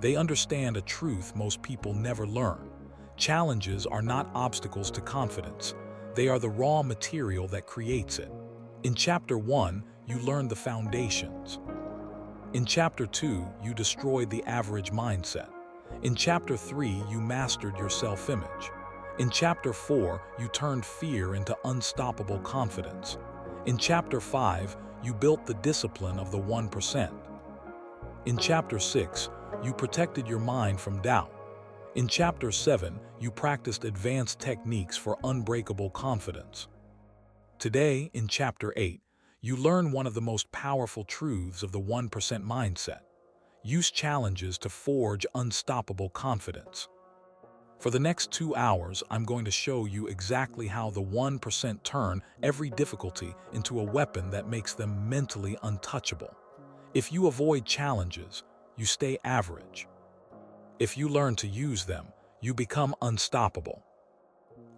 They understand a truth most people never learn. Challenges are not obstacles to confidence, they are the raw material that creates it. In Chapter 1, you learn the foundations. In Chapter 2, you destroyed the average mindset. In Chapter 3, you mastered your self-image. In Chapter 4, you turned fear into unstoppable confidence. In Chapter 5, you built the discipline of the 1%. In Chapter 6, you protected your mind from doubt. In Chapter 7, you practiced advanced techniques for unbreakable confidence. Today, in Chapter 8, you learn one of the most powerful truths of the 1% mindset. Use challenges to forge unstoppable confidence. For the next 2 hours, I'm going to show you exactly how the 1% turn every difficulty into a weapon that makes them mentally untouchable. If you avoid challenges, you stay average. If you learn to use them, you become unstoppable.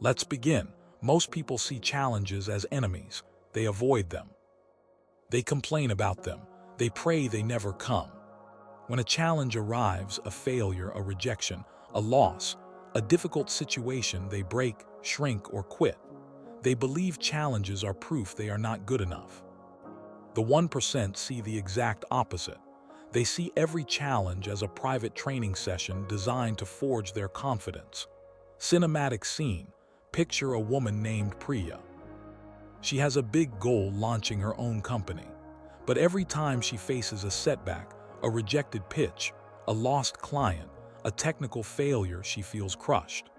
Let's begin. Most people see challenges as enemies. They avoid them. They complain about them. They pray they never come. When a challenge arrives, a failure, a rejection, a loss, a difficult situation, they break, shrink, or quit. They believe challenges are proof they are not good enough. The 1% see the exact opposite. They see every challenge as a private training session designed to forge their confidence. Cinematic scene. Picture a woman named Priya. She has a big goal, launching her own company. But every time she faces a setback, a rejected pitch, a lost client, a technical failure, she feels crushed.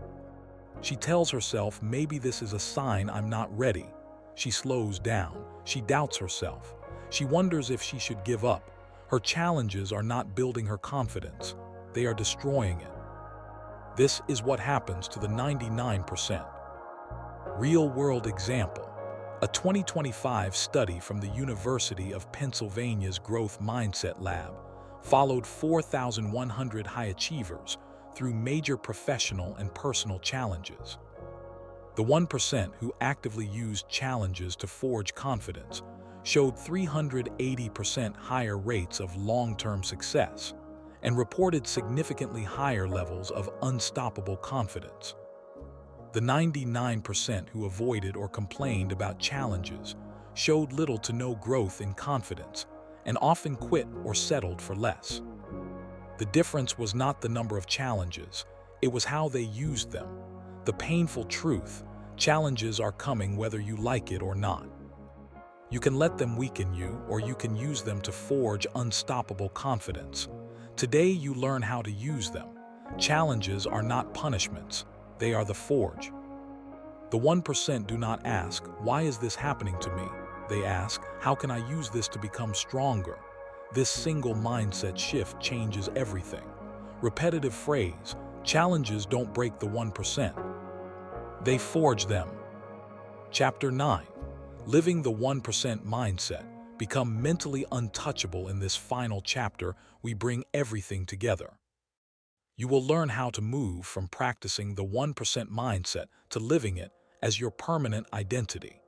She tells herself, maybe this is a sign I'm not ready. She slows down. She doubts herself. She wonders if she should give up. Her challenges are not building her confidence. They are destroying it. This is what happens to the 99%. Real-world example. A 2025 study from the University of Pennsylvania's Growth Mindset Lab followed 4,100 high achievers through major professional and personal challenges. The 1% who actively used challenges to forge confidence showed 380% higher rates of long-term success and reported significantly higher levels of unstoppable confidence. The 99% who avoided or complained about challenges showed little to no growth in confidence and often quit or settled for less. The difference was not the number of challenges, it was how they used them. The painful truth: challenges are coming whether you like it or not. You can let them weaken you, or you can use them to forge unstoppable confidence. Today you learn how to use them. Challenges are not punishments, they are the forge. The 1% do not ask, why is this happening to me? They ask, how can I use this to become stronger? This single mindset shift changes everything. Repetitive phrase: challenges don't break the 1%. They forge them. Chapter 9. Living the 1% mindset. Become mentally untouchable. In this final chapter, we bring everything together. You will learn how to move from practicing the 1% mindset to living it as your permanent identity.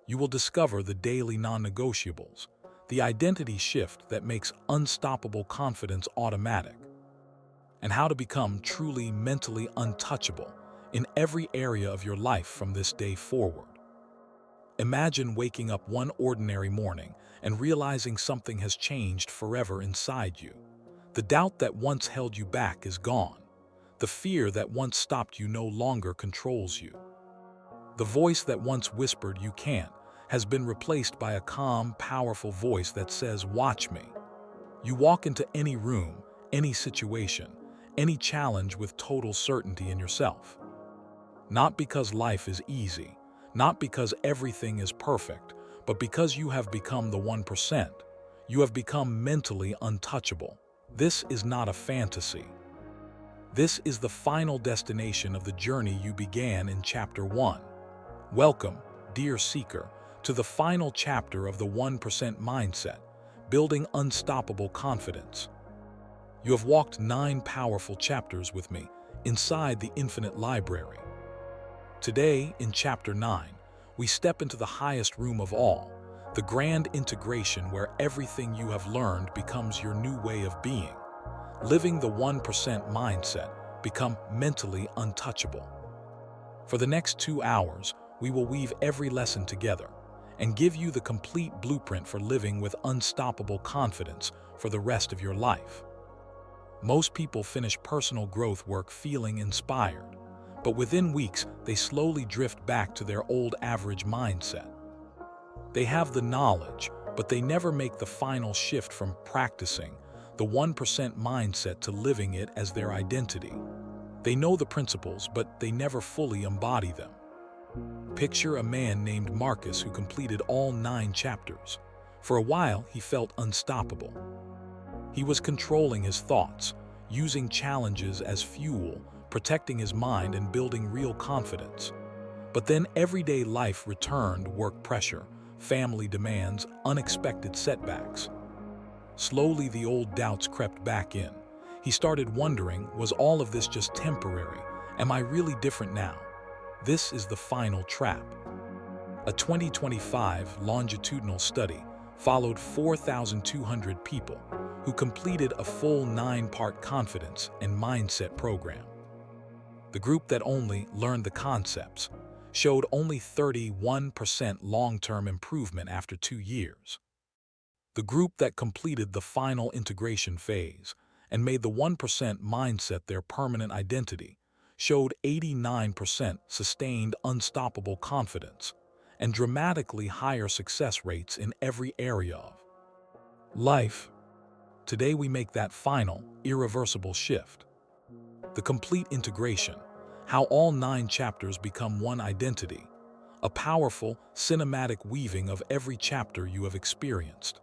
You will discover the daily non-negotiables, the identity shift that makes unstoppable confidence automatic, and how to become truly mentally untouchable in every area of your life from this day forward. Imagine waking up one ordinary morning and realizing something has changed forever inside you. The doubt that once held you back is gone. The fear that once stopped you no longer controls you. The voice that once whispered you can't has been replaced by a calm, powerful voice that says, watch me. You walk into any room, any situation, any challenge with total certainty in yourself. Not because life is easy, not because everything is perfect, but because you have become the 1%. You have become mentally untouchable. This is not a fantasy. This is the final destination of the journey you began in Chapter 1. Welcome, dear seeker, to the final chapter of the 1% mindset, building unstoppable confidence. You have walked 9 powerful chapters with me, inside the infinite library. Today, in Chapter 9, we step into the highest room of all, the grand integration where everything you have learned becomes your new way of being. Living the 1% mindset, become mentally untouchable. For the next 2 hours, we will weave every lesson together and give you the complete blueprint for living with unstoppable confidence for the rest of your life. Most people finish personal growth work feeling inspired, but within weeks, they slowly drift back to their old average mindset. They have the knowledge, but they never make the final shift from practicing the 1% mindset to living it as their identity. They know the principles, but they never fully embody them. Picture a man named Marcus who completed all 9 chapters. For a while, he felt unstoppable. He was controlling his thoughts, using challenges as fuel, protecting his mind and building real confidence. But then everyday life returned: work pressure, family demands, unexpected setbacks. Slowly, the old doubts crept back in. He started wondering, was all of this just temporary? Am I really different now? This is the final trap. A 2025 longitudinal study followed 4,200 people who completed a full 9-part confidence and mindset program. The group that only learned the concepts showed only 31% long-term improvement after 2 years. The group that completed the final integration phase and made the 1% mindset their permanent identity showed 89% sustained unstoppable confidence and dramatically higher success rates in every area of life. Today we make that final, irreversible shift. The complete integration, how all 9 chapters become one identity, a powerful, cinematic weaving of every chapter you have experienced.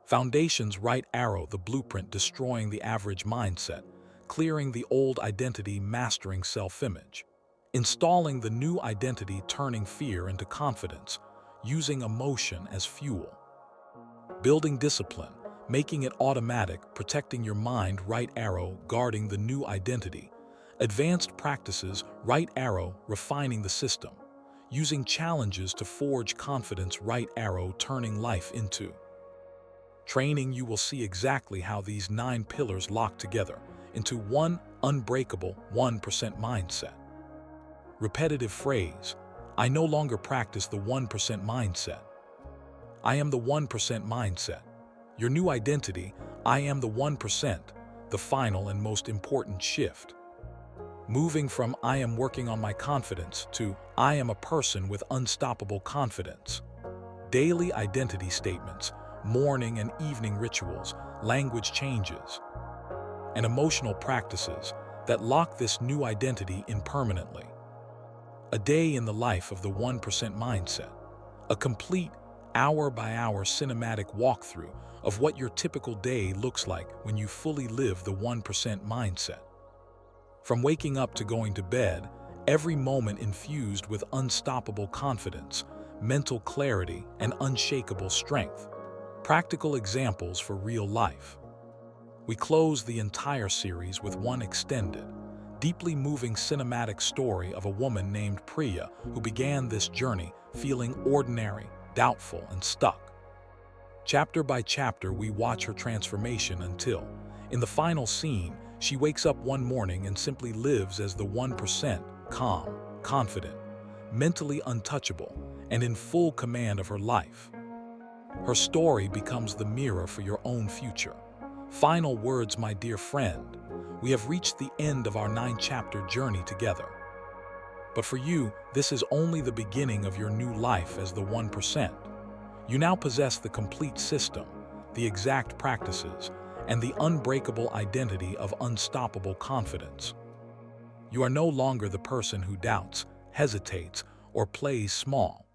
Foundations: right arrow, the blueprint destroying the average mindset, clearing the old identity, mastering self-image. Installing the new identity, turning fear into confidence, using emotion as fuel. Building discipline, making it automatic, protecting your mind, right arrow, guarding the new identity. Advanced practices, right arrow, refining the system. Using challenges to forge confidence, right arrow, turning life into training. You will see exactly how these 9 pillars lock together into one unbreakable 1% mindset. Repetitive phrase: I no longer practice the 1% mindset. I am the 1% mindset. Your new identity: I am the 1%, the final and most important shift. Moving from I am working on my confidence to I am a person with unstoppable confidence. Daily identity statements, morning and evening rituals, language changes, and emotional practices that lock this new identity in permanently. A day in the life of the 1% mindset. A complete, hour-by-hour cinematic walkthrough of what your typical day looks like when you fully live the 1% mindset. From waking up to going to bed, every moment infused with unstoppable confidence, mental clarity, and unshakable strength. Practical examples for real life. We close the entire series with one extended, deeply moving cinematic story of a woman named Priya who began this journey feeling ordinary, doubtful, and stuck. Chapter by chapter, we watch her transformation until, in the final scene, she wakes up one morning and simply lives as the 1%, calm, confident, mentally untouchable, and in full command of her life. Her story becomes the mirror for your own future. Final words, my dear friend. We have reached the end of our 9-chapter journey together. But for you, this is only the beginning of your new life as the 1%. You now possess the complete system, the exact practices, and the unbreakable identity of unstoppable confidence. You are no longer the person who doubts, hesitates, or plays small.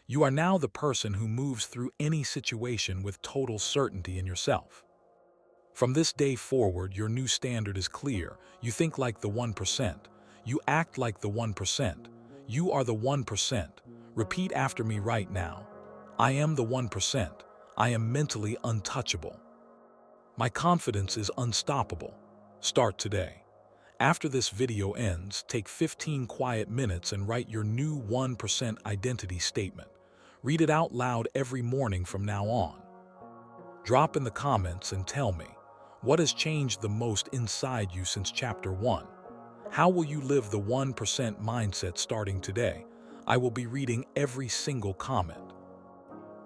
You are now the person who moves through any situation with total certainty in yourself. From this day forward, your new standard is clear. You think like the 1%. You act like the 1%. You are the 1%. Repeat after me right now. I am the 1%. I am mentally untouchable. My confidence is unstoppable. Start today. After this video ends, take 15 quiet minutes and write your new 1% identity statement. Read it out loud every morning from now on. Drop in the comments and tell me, what has changed the most inside you since Chapter 1? How will you live the 1% mindset starting today? I will be reading every single comment.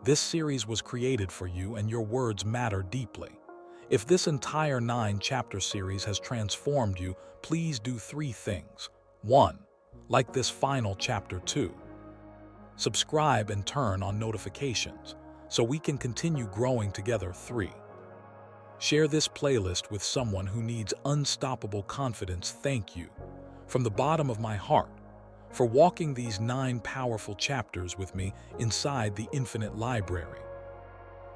This series was created for you, and your words matter deeply. If this entire 9-chapter series has transformed you, please do 3 things. 1. Like this final chapter. 2. Subscribe and turn on notifications so we can continue growing together. 3. Share this playlist with someone who needs unstoppable confidence. Thank you, from the bottom of my heart, for walking these 9 powerful chapters with me inside the infinite library.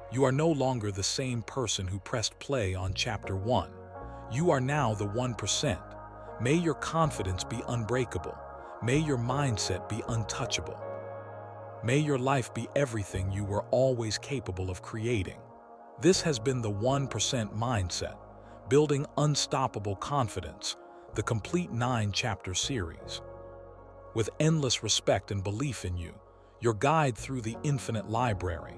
You are no longer the same person who pressed play on Chapter 1. You are now the 1%. May your confidence be unbreakable. May your mindset be untouchable. May your life be everything you were always capable of creating. This has been the 1% mindset, building unstoppable confidence, the complete 9-chapter series. With endless respect and belief in you, your guide through the infinite library.